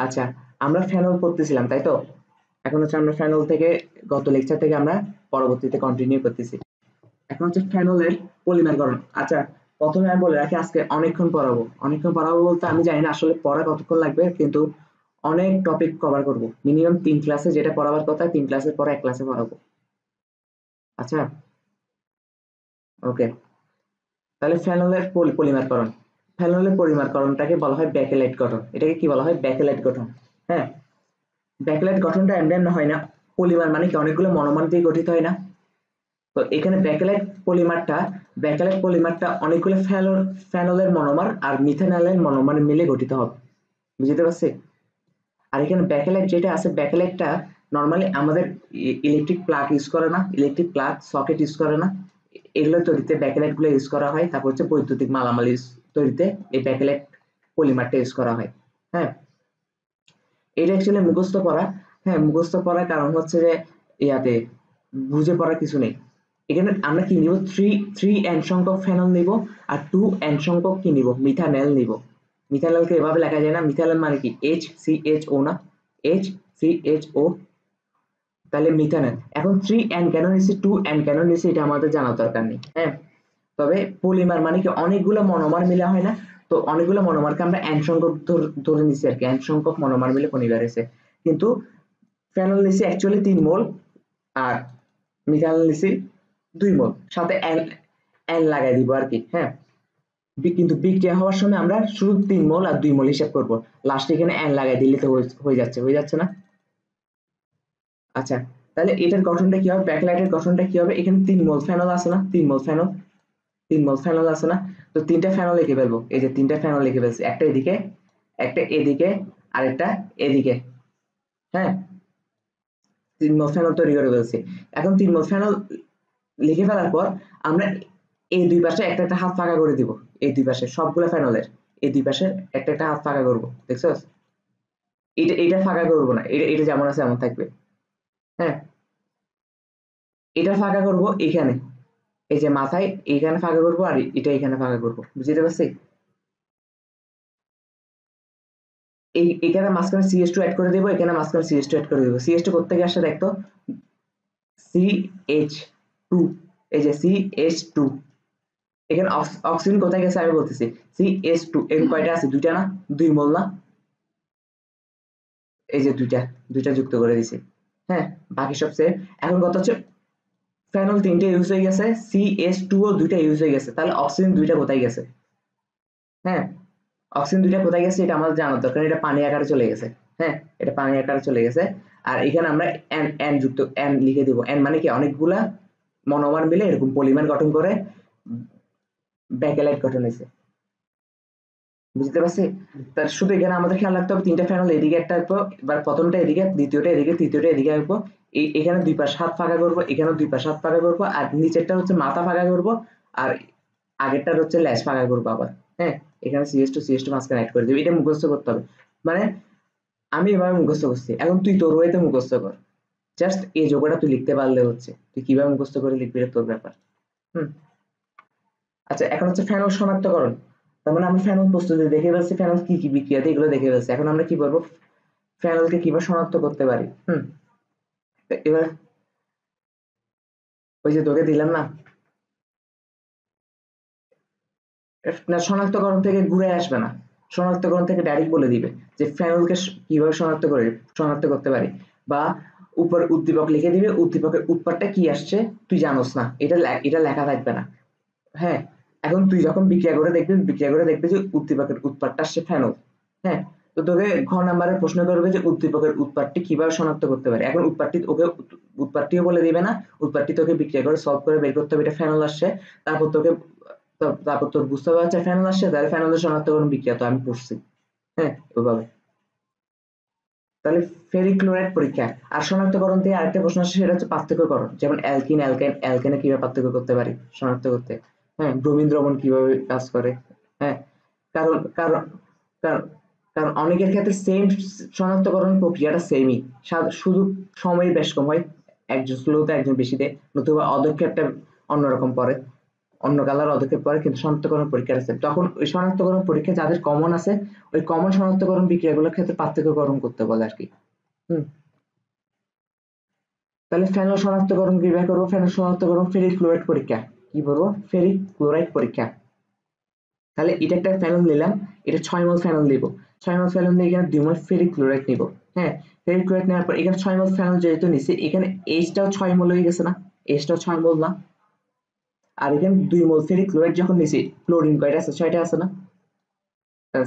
আচ্ছা, আমরা ফেনল পড়তেছিলাম তাই তো? এখন হচ্ছে আমরা ফেনল থেকে গত লেকচার থেকে আমরা পরবর্তীতে কন্টিনিউ করতেছি। এখন হচ্ছে ফেনলের পলিমারকরণ। আচ্ছা, প্রথমে আমি বলে রাখি আজকে অনেকক্ষণ পড়াবো বলতে আমি জানি না আসলে পড়া কতক্ষণ লাগবে, কিন্তু অনেক টপিক কভার করব। মিনিমাম 3 ক্লাসে যেটা পড়াবার কথা 3 ক্লাসের পরে 1 ক্লাসে পড়াবো। আচ্ছা, ওকে। তাহলে ফেনলের পলিমারকরণ। ফেনলের পলিমারকরণটাকে বলা হয় ব্যাকেলাইট গঠন। এটাকে কি বলা হয়? ব্যাকেলাইট গঠন। হ্যাঁ, ব্যাকলাইট গঠনটা এমন হয় না। পলিমার মানে কি অনেকগুলো মনোমার দিয়ে গঠিত হয় না? তো এখানে ব্যাকেলাইট পলিমারটা অনেকগুলো ফেনলের মনোমার আর মিথেনলের মনোমার মিলে গঠিত হবে। বুঝতে পারছি? আর এখানে ব্যাকেলাইট যেটা আছে, ব্যাকেলাইটটা নর্মালি আমাদের ইলেকট্রিক প্লাগ ইউজ করে না, ইলেকট্রিক প্লাগ সকেট ইউজ করে না, এগুলো তৈরিতে ব্যাকেলাইট গুলো ইউজ করা হয়। তারপর হচ্ছে বৈদ্যুতিক মালামাল তৈরিতে এই ব্যাকেলাইট পলিমারটা ইউজ করা হয়। হ্যাঁ, এটা অ্যাকচুয়ালি মুখস্থ করা। হ্যাঁ, মুখস্থ করার কারণ হচ্ছে যে ইয়াতে বুঝে পড়ার কিছু নেই। এখানে আমরা কি নিব? থ্রি এন সংখ্যক ফেনল নিব আর 2 এন সংখ্যক কি নিব? মিথানল নিব। মিথানলকে এভাবে লেখা যায় না? মিথানল মানে কি HCHO না? HCHO। তাহলে মিথানল। এখন 3 এন কেন নিছি 2 এন কেন নিছি এটা আমাদের জানার দরকার নেই। হ্যাঁ, তবে পলিমার মানে কি অনেকগুলো মনোমার মিলে হয় না? তো অনেকগুলো মনোমারকে আমরা এন সংখ্যক ধরে নিছি আর কি, এন সংখ্যক মনোমার মিলে পলিমার হয়েছে। কিন্তু ফেনল নিছি অ্যাকচুয়ালি 3 মোল আর মিথানল নিছি 2 মোল, সাথে এন এন লাগাই দিব আর কি। হ্যাঁ, কিন্তু বিক্রিয়া হওয়ার সময় আমরা শুধু 3 মোল আর 2 মোল হিসাব করব। লাস্টে এখানে এন লাগাই দিলে তো হয়ে যাচ্ছে না? আচ্ছা, তাহলে এটার গঠনটা কি হবে? ব্যাকলাইটের গঠনটা কি হবে? এখানে 3 মোল ফেনল আছে না? 3 মোল ফেনল আছে না? তো 3টা ফেনল লিখে ফেলবো। এই যে 3টা ফেনল লিখে ফেলছি, একটা এদিকে, একটা এদিকে, আরেকটা এদিকে। হ্যাঁ, 3 মোল ফেনল তৈরি করে ফেলছি। এখন 3 মোল ফেনল লিখে ফেলার পর আমরা এই দুই পাশে একটা একটা হাত ফাঁকা করে দিব। এই দুই পাশে সবগুলো ফেনলের এই দুই পাশে একটা একটা হাত ফাঁকা করব। দেখছো? এটা ফাঁকা করব না, এটা যেমন আছে এমন থাকবে। হ্যাঁ, এটা ফাঁকা করব এখানে, এই যে মাথায় এইখানে ফাঁকা করব আর এটা এখানে ফাঁকা করব। বুঝতে পারছি? এখানে মাঝখানে CH2 অ্যাড করে দেবো, এখানে মাঝখানে CH2 অ্যাড করে দেবো। CH2 কোত্থেকে আসছে দেখতো? CH2, এই যে CH2। এখানে অক্সিজেন কোথায় গেছে আমি বলতেছি। CH2 এখানে কয়টা আছে? দুইটা না? 2 মোল না? এই যে দুইটা যুক্ত করে দিছি। হ্যাঁ, বাকি সব সেম। এখন কথা হচ্ছে ফেনল 3টে ইউজ হয়ে গেছে, CH2 ও 2টা ইউজ হয়ে গেছে, তাহলে অক্সিজেন 2টা কোথায় গেছে? হ্যাঁ, অক্সিজেন 2টা কোথায় গেছে এটা আমাদের জানার দরকার। এটা পানি আকারে চলে গেছে। হ্যাঁ, এটা পানি আকারে চলে গেছে। আর এখানে আমরা এন এন যুক্ত এন লিখে দিব। এন মানে কি অনেকগুলা মনোমার মিলে এরকম পলিমার গঠন করে ব্যাকেলাইট গঠন হয়েছে। বুঝতে পারছি? তার শুধু এখানে আমাদের খেয়াল রাখতে হবে 3টা ফেনল এদিকে একটা রাখবো, এবার প্রথমটা এদিকে, দ্বিতীয়টা এদিকে, তৃতীয়টা এদিকে রাখবো। এখানে দুই পাশ হাত ফাঁকা করবো, এখানেও দুই পাশ হাত ফাঁকা করবো, আর নিচেরটা হচ্ছে মাথা ফাঁকা করবো, আর আগেরটার হচ্ছে ল্যাজ ফাঁকা করবো আবার। হ্যাঁ, এখানে CH2 মাঝখানে অ্যাড করে দিবি। এটা মুখস্থ করতে হবে। মানে আমি এভাবে মুখস্থ করছি, এখন তুই তোর ওয়েতে মুখস্থ কর। জাস্ট এই যোগটা তুই লিখতে পারলে হচ্ছে, তুই কিভাবে মুখস্থ করে লিখবি এটা তোর ব্যাপার। হুম। আচ্ছা, এখন হচ্ছে ফেনল শনাক্তকরণ। তার মানে আমরা ফেনল প্রস্তুতি দেখে ফেলছি, ফেনল কি কি বিক্রিয়াতে এগুলো দেখে ফেলছি। এখন আমরা কি করবো? ফেনলকে কিভাবে শনাক্ত করতে পারি। এবার ওই যে তোকে দিলাম না, না শনাক্তকরণ থেকে ঘুরে আসবে না, শনাক্তকরণ থেকে ডাইরেক্ট বলে দিবে যে ফেনলকে কিভাবে শনাক্ত করতে পারি। বা উপর উদ্দীপক লিখে দিবে, উদ্দীপকের উৎপাদটা কি আসছে তুই জানোস না, এটা লেখা থাকবে না। হ্যাঁ, এখন তুই যখন বিক্রিয়া করে দেখবি যে উদ্দীপকের উৎপাদটা আসছে ফেনল। হ্যাঁ, তো তোকে ঘ নাম্বারের প্রশ্ন করবে যে উদ্দীপকের উৎপাদটি কিভাবে শনাক্ত করতে পারে। এখন উৎপাদটিও বলে দিবে না, উৎপাদটি তোকে বিক্রিয়া করে সলভ করে বের করতে হবে এটা ফেনল আসছে। তারপর তোকে তারপর তোর বুঝতে পারছে ফেনল আসছে, তাহলে ফেনলের শনাক্তকরণ বিক্রিয়া তো আমি পড়ছি। হ্যাঁ, ওইভাবে। তাহলে ফেরিক ক্লোরাইড পরীক্ষা আর শনাক্তকরণ থেকে আরেকটা প্রশ্ন আসছে, সেটা হচ্ছে পার্থক্যকরণ। যেমন অ্যালকিন অ্যালকেনে কিভাবে পার্থক্য করতে পারি শনাক্ত করতে। হ্যাঁ, ব্রোমিন দ্রবণ কিভাবে কাজ করে। হ্যাঁ, কারণ কারণ কারণ কারণ অনেকের ক্ষেত্রে সেম শনাক্তকরণ প্রক্রিয়াটা সেমই, শুধু সময় বেশ কম হয়, একজন স্লোতে একজন বেশি দেয়, নতুবা অদক্ষেপটা অন্যরকম পড়ে। অন্য কালার অদক্ষেপ করে কিন্তু শনাক্তকরণ পরীক্ষা আছে, তখন ওই শনাক্তকরণ পরীক্ষা যাদের কমন আছে ওই কমন শনাক্তকরণ বিক্রিয়াগুলোর ক্ষেত্রে পার্থক্যকরণ করতে বলে আর কি। তাহলে ফেনল শনাক্তকরণ কিভাবে করবো? ফেনল শনাক্তকরণ ফেরিক ক্লোরাইড পরীক্ষা। কি বলবো? ফেরিক ক্লোরাইড পরীক্ষা। তাহলে এটা একটা ফেনল নিলাম, এটা 6 মোল ফেনল দিব, 6 মোল ফেনল নিয়ে এখানে 2 মোল ফেরিক ক্লোরাইড নিব। হ্যাঁ, ফেরিক ক্লোরাইড নেওয়ার পর এখানে 6 মোল ফেনল যেহেতু নিছি, এখানে এইচটাও 6 মোল হয়ে গেছে না? এইচটাও 6 মোল না? আর এখানে 2 মোল ফেরিক ক্লোরাইড যখন নিছি, ক্লোরিন কয়টা আছে? 6টা আছে না?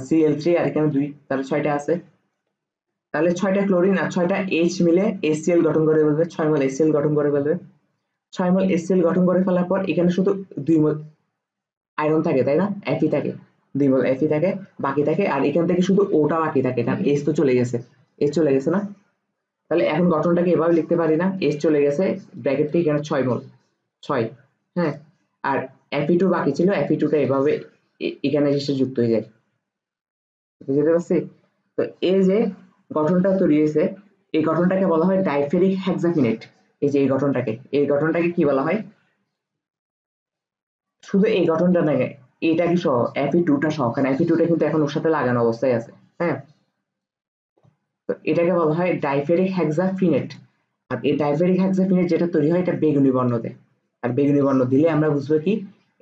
Cl3 আর এখানে 2, তাহলে 6টা আছে। তাহলে 6টা ক্লোরিন আর 6টা এইচ মিলে HCl গঠন করে ফেলবে, 6 মোল HCl গঠন করে ফেলবে। 6 মোল HCl গঠন করে ফেলার পর এখানে শুধু 2 মোল আয়রন থাকে, তাই না? Fe থাকে, 2 মোল Fe থাকে, বাকি থাকে, আর এখান থেকে শুধু ওটা বাকি থাকে, কারণ H তো চলে গেছে, H চলে গেছে না? তাহলে এখন গঠনটাকে এভাবে লিখতে পারি না, H চলে গেছে, ব্র্যাকেট থেকে এখানে 6 মোল, 6। হ্যাঁ, আর Fe2 বাকি ছিল, Fe2টা এভাবে এখানে এসে যুক্ত হয়ে যায়। বুঝতে পারছি? তো এই যে গঠনটা তৈরি হয়েছে, এই গঠনটাকে বলা হয় ডাইফেরিক হেক্সাফিনেট। এই যে এই গঠনটাকে কি বলা হয়? শুধু এই গঠনটা নয়, এটা কি সহ Fe2টা সহ, কারণ Fe2টা কিন্তু এখন ওর সাথে লাগানো অবস্থায় আছে। হ্যাঁ, তো এটাকে বলা হয় ডাইফেরিক হেক্সাফিনেট। আর এই ডাইফেরিক হেক্সাফিনেট যেটা তৈরি হয় এটা বেগুনি বর্ণতে, আর বেগুনি বর্ণ দিলে আমরা বুঝবো কি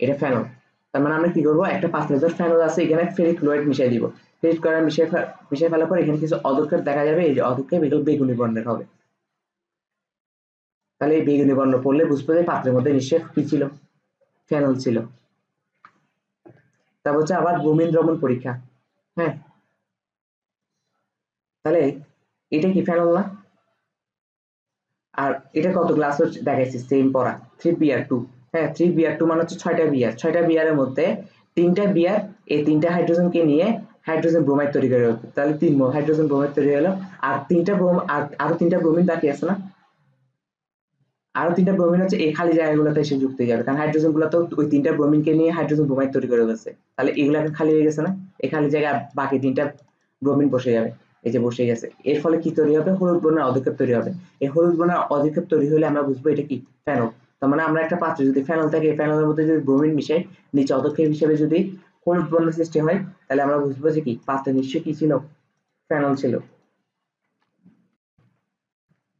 এটা ফেনল। তার মানে আমরা কি করবো, একটা পাত্রে ধর ফেনল আছে, এখানে ফেরিক ক্লোরাইড মিশিয়ে দিব, ফেরিক ক্লোরাইড মিশিয়ে ফেলার পর এখানে কিছু অদক্ষেপ দেখা যাবে, এই যে অদক্ষেপ এগুলো বেগুনি বর্ণের হবে। তাহলে এই বেগুনি বর্ণ পড়লে বুঝবো যে পাত্রের মধ্যে নিশ্চয়ই কি ছিল, ফেনল ছিল। তারপর হচ্ছে আবার ব্রোমিন দ্রবণ পরীক্ষা। হ্যাঁ, তাহলে এটা কি ফেনল না? আর এটা কত গ্লাস দেখাইছি সেম পড়া, 3Br2। হ্যাঁ, 3Br2 মানে হচ্ছে 6টা বিয়ার, 6টা বিয়ারের মধ্যে 3টা বিয়ার এই 3টা হাইড্রোজেনকে নিয়ে হাইড্রোজেন ব্রোমাইড তৈরি করে, তাহলে 3 মোল হাইড্রোজেন ব্রোমাইড তৈরি হলো। আর 3টা আরো 3টা ব্রোমিন বাকি আছে না? আরো 3টা ব্রোমিন হচ্ছে এই খালি জায়গাগুলোতে এসে যুক্ত হয়ে যাবে, কারণ হাইড্রোজেন গুলো তো ওই 3টা ব্রোমিনকে নিয়ে হাইড্রোজেন ব্রোমাইড তৈরি করে ফেলছে, তাহলে এগুলো এখন খালি হয়ে গেছে না? এই খালি জায়গায় বাকি 3টা ব্রোমিন বসে যাবে, এই যে বসে গেছে। এর ফলে কি তৈরি হবে? হলুদ বর্ণের অধিক্ষেপ তৈরি হবে। এই হলুদ বর্ণের অধিক্ষেপ তৈরি হলে আমরা বুঝবো এটা কি ফেনল। তার মানে আমরা একটা পাত্রে যদি ফেনল থাকে, ফেনলের মধ্যে যদি ব্রোমিন মিশাই, নিচে অধিক্ষেপ হিসেবে যদি হলুদ বর্ণের সৃষ্টি হয়, তাহলে আমরা বুঝবো যে কি পাত্রে নিশ্চয়ই কি ছিল, ফেনল ছিল।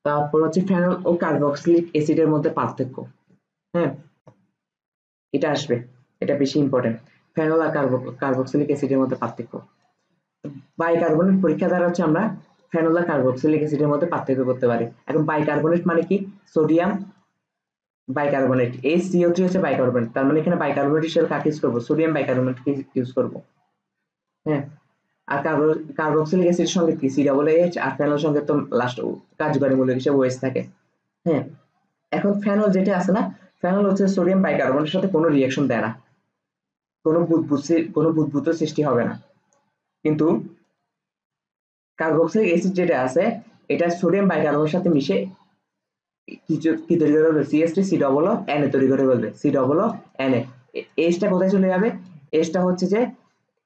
তারপর হচ্ছে ফেনল ও কার্বক্সিলিক অ্যাসিডের মধ্যে পার্থক্য। হ্যাঁ, এটা আসবে, এটা বেশি ইম্পর্টেন্ট। ফেনল আর কার্বক্সিলিক অ্যাসিডের মধ্যে পার্থক্য। বাইকার্বনেট পরীক্ষা দ্বারা হচ্ছে আমরা ফেনল আর কার্বক্সিলিক অ্যাসিডের মধ্যে পার্থক্য করতে পারি। এখন বাইকার্বনেট মানে কি? সোডিয়াম বাইকার্বনেট, HCO3 হচ্ছে বাইকার্বনেট, তার মানে এখানে বাইকার্বনেট হিসেবে কাকে ইউজ করবো? সোডিয়াম বাইকার্বনেট ইউজ করবো। হ্যাঁ, আর কার্বক্সিলিক অ্যাসিডের সঙ্গে কি COOH, আর ফেনলের সঙ্গে তো লাস্ট কার্যকারী মূলক হিসেবে OH থাকে। হ্যাঁ, এখন ফেনল যেটা আছে না, ফেনল হচ্ছে সোডিয়াম বাইকার্বনেটের সাথে কোনো রিঅ্যাকশন দেয় না, কোনো বুদবুদ সৃষ্টি হবে না। কিন্তু কার্বক্সিলিক অ্যাসিড যেটা আছে, এটা সোডিয়াম বাইকার্বনের সাথে মিশে কি তৈরি করে ফেলবে? CH3COO তৈরি করে ফেলবে, COO। এইচটা কোথায় চলে যাবে? এইচটা হচ্ছে যে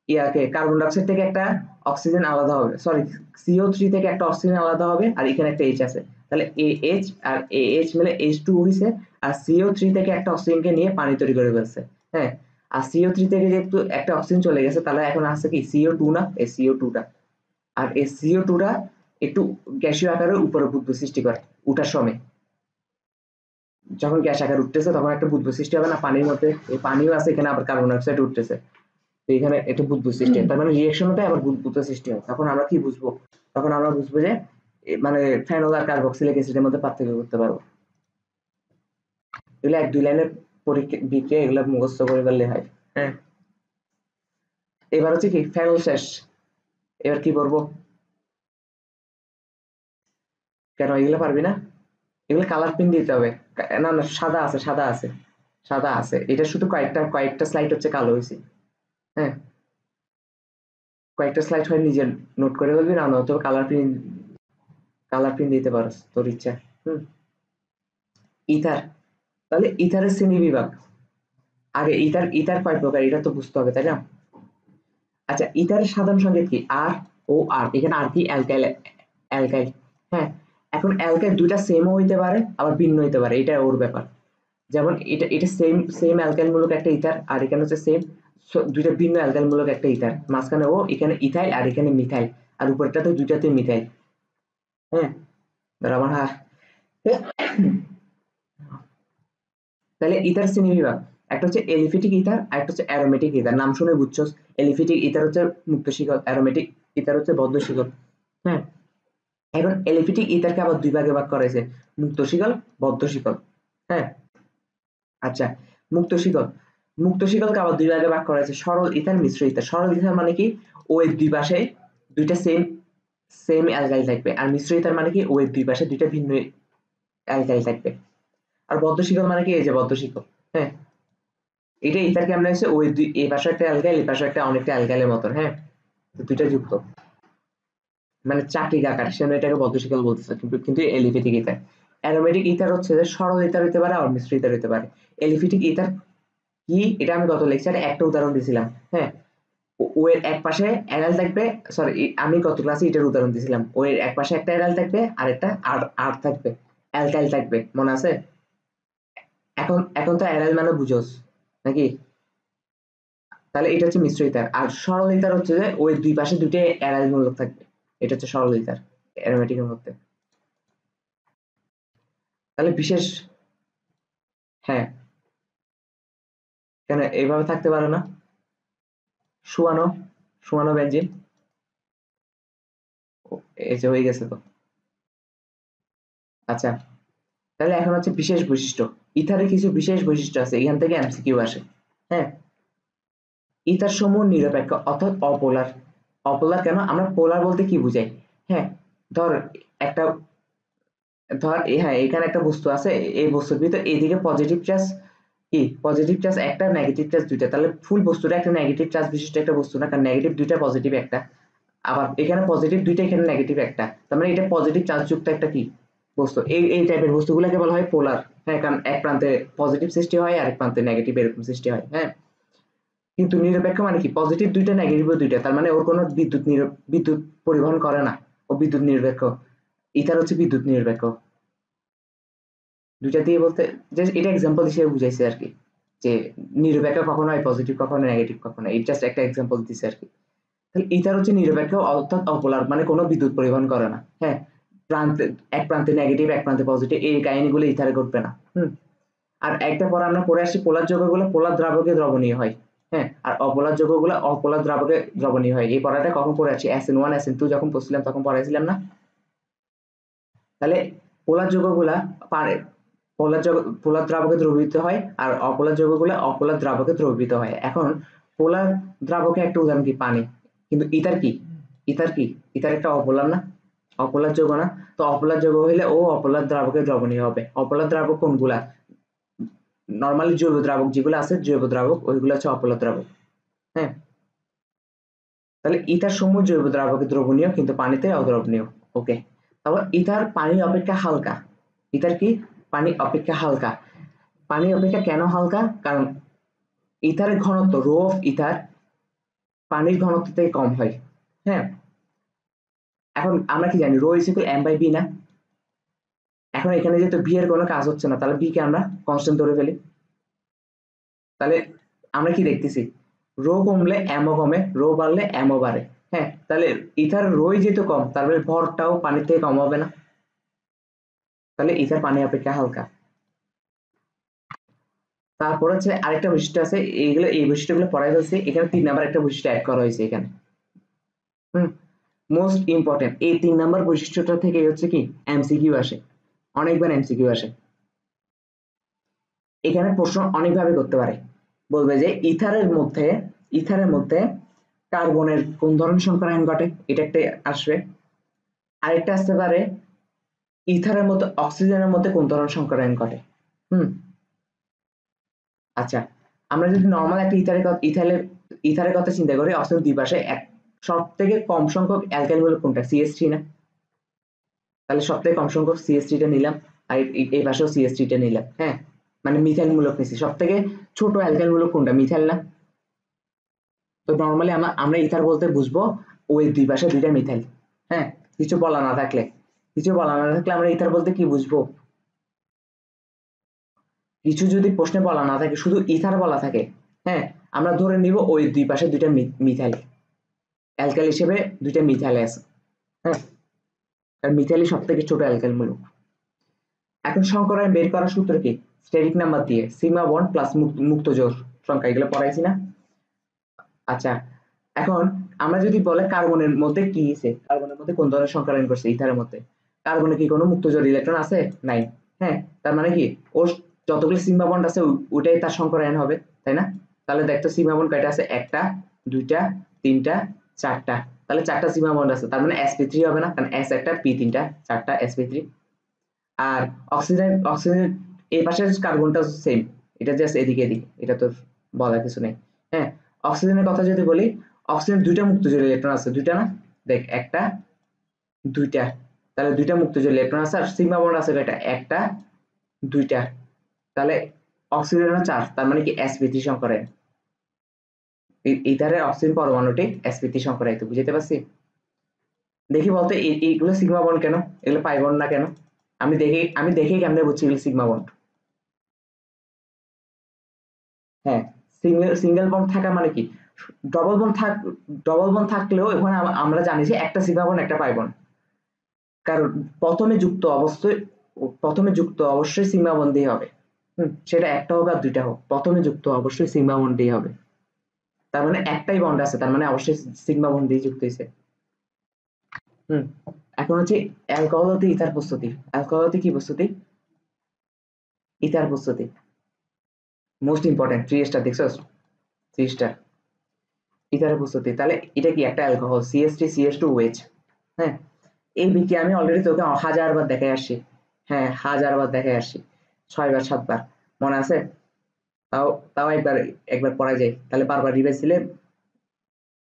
ইয়াকে কার্বন ডাইঅক্সাইড থেকে একটা অক্সিজেন আলাদা হবে, সরি CO3 থেকে একটা অক্সিজেন আলাদা হবে, আর এখানে একটা এইচ আছে, তাহলে AH আর AH মিলে H2 হইছে, আর CO3 থেকে একটা অক্সিজেনকে নিয়ে পানি তৈরি করে ফেলছে। হ্যাঁ, আর CO3 থেকে যেহেতু একটা অক্সিজেন চলে গেছে, তাহলে এখন আছে কি CO2 না? এই CO2টা, আর এই CO2টা একটু গ্যাসীয় আকারে উপরে বুদবুদ সৃষ্টি করে উঠার সময়। যখন গ্যাস আকারে উঠতেছে তখন একটা বুদবুদ সৃষ্টি হবে না পানির মধ্যে? এই পানিও আছে এখানে, আবার কার্বন ডাইঅক্সাইড উঠতেছে, তো এখানে একটা বুদবুদ সৃষ্টি হয়, তার মানে রিঅ্যাকশন হতে আবার বুদবুদ সৃষ্টি হয়। তখন আমরা কি বুঝবো? তখন আমরা বুঝবো যে মানে ফেনল আর কার্বক্সিলিক অ্যাসিডের মধ্যে পার্থক্য করতে পারবো। এগুলো 1-2 লাইনের পরীক্ষা বিক্রিয়া, এগুলো মুখস্থ করে ফেললে হয়। হ্যাঁ, এবার হচ্ছে কি ফেনল শেষ, এবার কি করবো? কেন এগুলো পারবি না? এগুলো কালার প্রিন্ট দিতে হবে। না না, সাদা আছে, সাদা আছে, এটা শুধু কয়েকটা স্লাইড হচ্ছে কালো হয়েছে। হ্যাঁ, কয়েকটা স্লাইড হয় নিজের নোট করে ফেলবি, না নয়তো কালার প্রিন্ট দিতে পারো তোর ইচ্ছা। হুম, ইথার, তাহলে ইথারের শ্রেণী বিভাগ। আগে ইথার কয় প্রকার এটা তো বুঝতে হবে, তাই না? আচ্ছা, ইথারের সাধারণ সংকেত কি? ROR, এখানে আর কি? অ্যালকাইল। হ্যাঁ, এখন অ্যালকাইল দুইটা সেমও হইতে পারে আবার ভিন্ন হইতে পারে, এটা ওর ব্যাপার। যেমন এটা এটা সেম সেম অ্যালকাইল মূলক একটা ইথার, আর এখানে হচ্ছে সেম দুইটা ভিন্ন অ্যালকাইল মূলক একটা ইথার, মাঝখানে ও এখানে ইথাইল আর এখানে মিথাইল, আর উপরটাতে দুইটাতে মিথাইল। হ্যাঁ, ধরো আমার তাহলে ইথার শ্রেণী বিভাগ, একটা হচ্ছে এলিফ্যাটিক ইথার আর একটা হচ্ছে অ্যারোমেটিক ইথার। নাম শুনে বুঝছো, এলিফ্যাটিক ইথার হচ্ছে মুক্ত শিকল, অ্যারোমেটিক ইথার হচ্ছে বদ্ধ শিকল। হ্যাঁ, এখন এলিফ্যাটিক ইথারকে আবার দুই ভাগে ভাগ করা হয়েছে, মুক্ত শিকল, বদ্ধ শিকল। হ্যাঁ, আচ্ছা, মুক্ত শিকল, মুক্ত শিকলকে আবার দুই ভাগে ভাগ করা হয়েছে, সরল ইথার, মিশ্র ইথার। সরল ইথার মানে কি, ও এর দুই পাশে দুইটা সেম সেম অ্যালকাইল থাকবে, আর মিশ্র ইথার মানে কি, ও এর দুই পাশে দুইটা ভিন্ন অ্যালকাইল থাকবে। আর বদ্ধ শিকল মানে কি, এই যে বদ্ধ শিকল। হ্যাঁ, এটা ইথার কেমন হচ্ছে, ওই দুই এই পাশে একটা অ্যালকাইল, এই পাশে একটা অনেকটা অ্যালকাইলের মতন। হ্যাঁ, তো দুইটা যুক্ত, মানে চাকরিক আকার, সেজন্য এটাকে বদ্ধ শিকল বলতেছে, কিন্তু কিন্তু এলিফ্যাটিক ইথার। অ্যারোমেটিক ইথার হচ্ছে যে সরল ইথার হতে পারে আর মিশ্র ইথার হতে পারে। এলিফ্যাটিক ইথার কি, এটা আমি গত লেকচারে একটা উদাহরণ দিয়েছিলাম। হ্যাঁ, ও এর এক পাশে অ্যারাল থাকবে, সরি আমি গত ক্লাসে এটার উদাহরণ দিয়েছিলাম, ও এর এক পাশে একটা অ্যারাল থাকবে আর একটা আর থাকবে, অ্যালকাইল থাকবে, মনে আছে? এখন এখন তো অ্যারাল মানে বুঝোস নাকি? তাহলে এটা হচ্ছে মিশ্র ইথার। আর সরল ইথার হচ্ছে যে ওই দুই পাশে দুইটা অ্যারাল মূলক থাকবে, এটা হচ্ছে সরল ইথার অ্যারোমেটিকের মধ্যে। তাহলে বিশেষ, হ্যাঁ, কেন এইভাবে থাকতে পারে না? শুয়ানো, শুয়ানো বেঞ্জিন, এই যে হয়ে গেছে তো। আচ্ছা, তাহলে এখন হচ্ছে বিশেষ বৈশিষ্ট্য। ইথারের কিছু বিশেষ বৈশিষ্ট্য আছে, এখান থেকে এমসিকিউ আসে। হ্যাঁ, ইথার সমূহ নিরপেক্ষ অর্থাৎ অপোলার। অপোলার কেন, আমরা পোলার বলতে কি বুঝাই? হ্যাঁ, ধর একটা, ধর হ্যাঁ এখানে একটা বস্তু আছে, এই বস্তুর ভিতর এইদিকে পজিটিভ চার্জ কি, পজিটিভ চার্জ একটা, নেগেটিভ চার্জ দুইটা, তাহলে ফুল বস্তুটা একটা নেগেটিভ চার্জ বিশিষ্ট একটা বস্তু না, কারণ নেগেটিভ দুইটা পজিটিভ একটা, আবার এখানে পজিটিভ দুইটা এখানে নেগেটিভ একটা, তার মানে এটা পজিটিভ চার্জ যুক্ত একটা কি বস্তু। এই এই টাইপের বস্তুগুলোকে বলা হয় পোলার। হ্যাঁ, কারণ এক প্রান্তে পজিটিভ সৃষ্টি হয় আর এক প্রান্তে নেগেটিভ এরকম সৃষ্টি হয়। হ্যাঁ, কিন্তু নিরপেক্ষ মানে কি, পজিটিভ দুইটা নেগেটিভ দুইটা, তার মানে ওর কোনো বিদ্যুৎ পরিবহন করে না, ও বিদ্যুৎ নিরপেক্ষ। ইথার হচ্ছে বিদ্যুৎ নিরপেক্ষ। দুইটা দিয়ে বলতে, যে এটা এক্সাম্পল হিসেবে বুঝাইছে আর কি, যে নিরপেক্ষ কখনো হয় পজিটিভ, কখনো নেগেটিভ, কখনো, এই জাস্ট একটা এক্সাম্পল দিছে আর কি। তাহলে ইথার হচ্ছে নিরপেক্ষ অর্থাৎ অপোলার, মানে কোনো বিদ্যুৎ পরিবহন করে না। হ্যাঁ, প্রান্তে এক প্রান্তে নেগেটিভ এক প্রান্তে পজিটিভ, এই কাহিনীগুলো ইথারে ঘটবে না। আর একটা পর আমরা পড়ে আসছি, পোলার যৌগগুলো পোলার দ্রাবকে দ্রবণীয় হয়। হ্যাঁ, আর অপোলার যৌগগুলো অপোলার দ্রাবকে দ্রবণীয় হয়। এই পড়াটা কখন পড়ে আসছি, SN1 SN2 যখন পড়ছিলাম তখন পড়াইছিলাম না? তাহলে পোলার যৌগগুলা পারে, পোলার দ্রাবকে দ্রবীভূত হয়, আর অপোলার যৌগগুলো অপোলার দ্রাবকে দ্রবীভূত হয়। এখন পোলার দ্রাবকে একটা উদাহরণ কি, পানি। কিন্তু ইথার কি, ইথার কি, ইথার একটা অপোলার না, অপোলার যৌগ না? তো অপোলার যৌগ হইলে ও অপোলার দ্রাবকে দ্রবণীয় হবে। অপোলার দ্রাবক কোনগুলা, নর্মালি জৈব দ্রাবক যেগুলো আছে, জৈব দ্রাবক ওইগুলো হচ্ছে অপোলার দ্রাবক। হ্যাঁ, তাহলে ইথার সমূহ জৈব দ্রাবকে দ্রবণীয় কিন্তু পানিতে অদ্রবণীয়। ওকে, তারপর ইথার পানি অপেক্ষা হালকা। ইথার কি, পানি অপেক্ষা হালকা। পানি অপেক্ষা কেন হালকা, কারণ ইথারের ঘনত্ব রো অফ ইথার পানির ঘনত্ব থেকে কম হয়। হ্যাঁ, এখন আমরা কি জানি, rho is equal M by B না? এখন এখানে যেহেতু বি এর কোনো কাজ হচ্ছে না, তাহলে বি কে আমরা কনস্ট্যান্ট ধরে ফেলি। তাহলে আমরা কি দেখতেছি, রো কমলে এমও কমে, রো বাড়লে এমও বাড়ে। হ্যাঁ, তাহলে ইথার রোই যেহেতু কম, তাহলে ভরটাও পানির থেকে কম হবে না? তাহলে ইথার পানি অপেক্ষা হালকা। তারপর হচ্ছে আরেকটা বৈশিষ্ট্য আছে, এইগুলো এই বৈশিষ্ট্যগুলো পড়াই হয়েছে এখানে, 3 নাম্বার একটা বৈশিষ্ট্য অ্যাড করা হয়েছে এখানে। হুম, মোস্ট ইম্পর্টেন্ট এই 3 নাম্বার বৈশিষ্ট্যটা থেকে হচ্ছে কি এমসিকিউ আসে, অনেকবার এমসিকিউ আসে। এখানে প্রশ্ন অনেকভাবে করতে পারে, বলবে যে ইথারের মধ্যে কার্বনের কোন ধরনের সংকরায়ন ঘটে, এটা একটা আসবে। আরেকটা আসতে পারে, ইথারের মধ্যে অক্সিজেনের মধ্যে কোন ধরনের সংকরায়ন ঘটে। হুম, আচ্ছা, আমরা যদি নর্মাল একটা ইথারের কথা চিন্তা করি, অক্সিজেন দুই পাশে এক, সব থেকে কম সংখ্যক অ্যালকাইল হলো কোনটা, CH3 না? তাহলে সব থেকে কম সংখ্যক CH3 টা নিলাম, আর এই পাশেও CH3 টা নিলাম। হ্যাঁ, মানে মিথাইল মূলক নিছি, সব থেকে ছোট অ্যালকাইল মূলক কোনটা, মিথাইল না? তো নর্মালি আমরা ইথার বলতে বুঝবো ওই দুই পাশে দুইটা মিথাইল। হ্যাঁ, কিছু বলা না থাকলে, আমরা ইথার বলতে কি বুঝবো? কিছু যদি প্রশ্নে বলা না থাকে, শুধু ইথার বলা থাকে, হ্যাঁ, আমরা ধরে নিব ওই দুই পাশে দুইটা মিথাইল অ্যালকাইল হিসেবে দুইটা মিথাইল আছে, হ্যাঁ, আর মিথাইলই সব থেকে ছোট অ্যালকাইল মূলক। এখন সংকরায়ন বের করার সূত্র কি? স্টেরিক নাম্বার দিয়ে সিগমা বন্ড প্লাস মুক্ত জোর সংখ্যা, এগুলো পড়াইছি না? আচ্ছা, এখন আমরা যদি বলে কার্বনের মধ্যে কি আছে, কার্বনের মধ্যে কোন ধরনের সংকরায়ন করছে ইথারের মধ্যে, কার্বনে কি কোনো মুক্ত জোর ইলেকট্রন আছে? নাই। হ্যাঁ, তার মানে কি ওর যতগুলো সিগমা বন্ড আছে ওটাই তার সংকরায়ন হবে, তাই না? তাহলে দেখতো সিগমা বন্ড কয়টা আছে? একটা, দুইটা, তিনটা, চারটা। তাহলে চারটা সিগমা বন্ড আছে, তার মানে sp3 হবে না, কারণ s একটা, p তিনটা, চারটা sp3। আর অক্সিজেন এই পাশে কার্বনটা সেম, এটা জাস্ট এদিকে এদিকে, এটা তো বলার কিছু নেই। হ্যাঁ, অক্সিজেনের কথা যদি বলি, অক্সিজেন দুইটা মুক্তজোড়ী ইলেকট্রন আছে, দুইটা না? দেখ, একটা, দুইটা, তাহলে দুইটা মুক্তজোড়ী ইলেকট্রন আছে। আর সিগমা বন্ড আছে কয়টা? একটা, দুইটা, তাহলে অক্সিজেনের চার, তার মানে কি sp3 সংকরায়ন। এই ধারে অক্সিজেন পরমাণুটি sp3 সংকরায়িত, বুঝতে পারছি? দেখি বলতে এইগুলো সিগমা বন্ড কেন, এগুলো পাই বন্ড না কেন? আমি দেখি কেমনে বুঝছি এগুলো সিগমা বন্ড। হ্যাঁ, সিঙ্গেল বন্ড থাকা মানে কি? ডবল বন্ড ডবল বন্ড থাকলেও এখানে আমরা জানি যে একটা সিগমা বন্ড একটা পাই বন্ড, কারণ প্রথমে যুক্ত অবশ্যই সিগমা বন্ড দিয়ে হবে। সেটা একটা হোক আর দুইটা হোক, প্রথমে যুক্ত অবশ্যই সিগমা বন্ড দিয়ে হবে। তার মানে একটাই বন্ড আছে, তার মানে অবশ্যই সিগমা বন্ড দিয়ে যুক্ত হয়েছে। হুম, এখন হচ্ছে অ্যালকোহল হতে ইথার প্রস্তুতি। অ্যালকোহল হতে কি প্রস্তুতি? ইথার প্রস্তুতি। মোস্ট ইম্পর্টেন্ট 3 স্টার, দেখছস? 3 স্টার ইথারের প্রস্তুতি। তাহলে এটা কি একটা অ্যালকোহল, CH3CH2OH। হ্যাঁ, এই বিক্রিয়া আমি অলরেডি তোকে হাজারবার দেখাই আসছি। হ্যাঁ, হাজারবার দেখাই আসছি, 6 বার 7 বার, মনে আছে? তাও তাও একবার একবার পড়া যায়, তাহলে বারবার রিভাইজ দিলে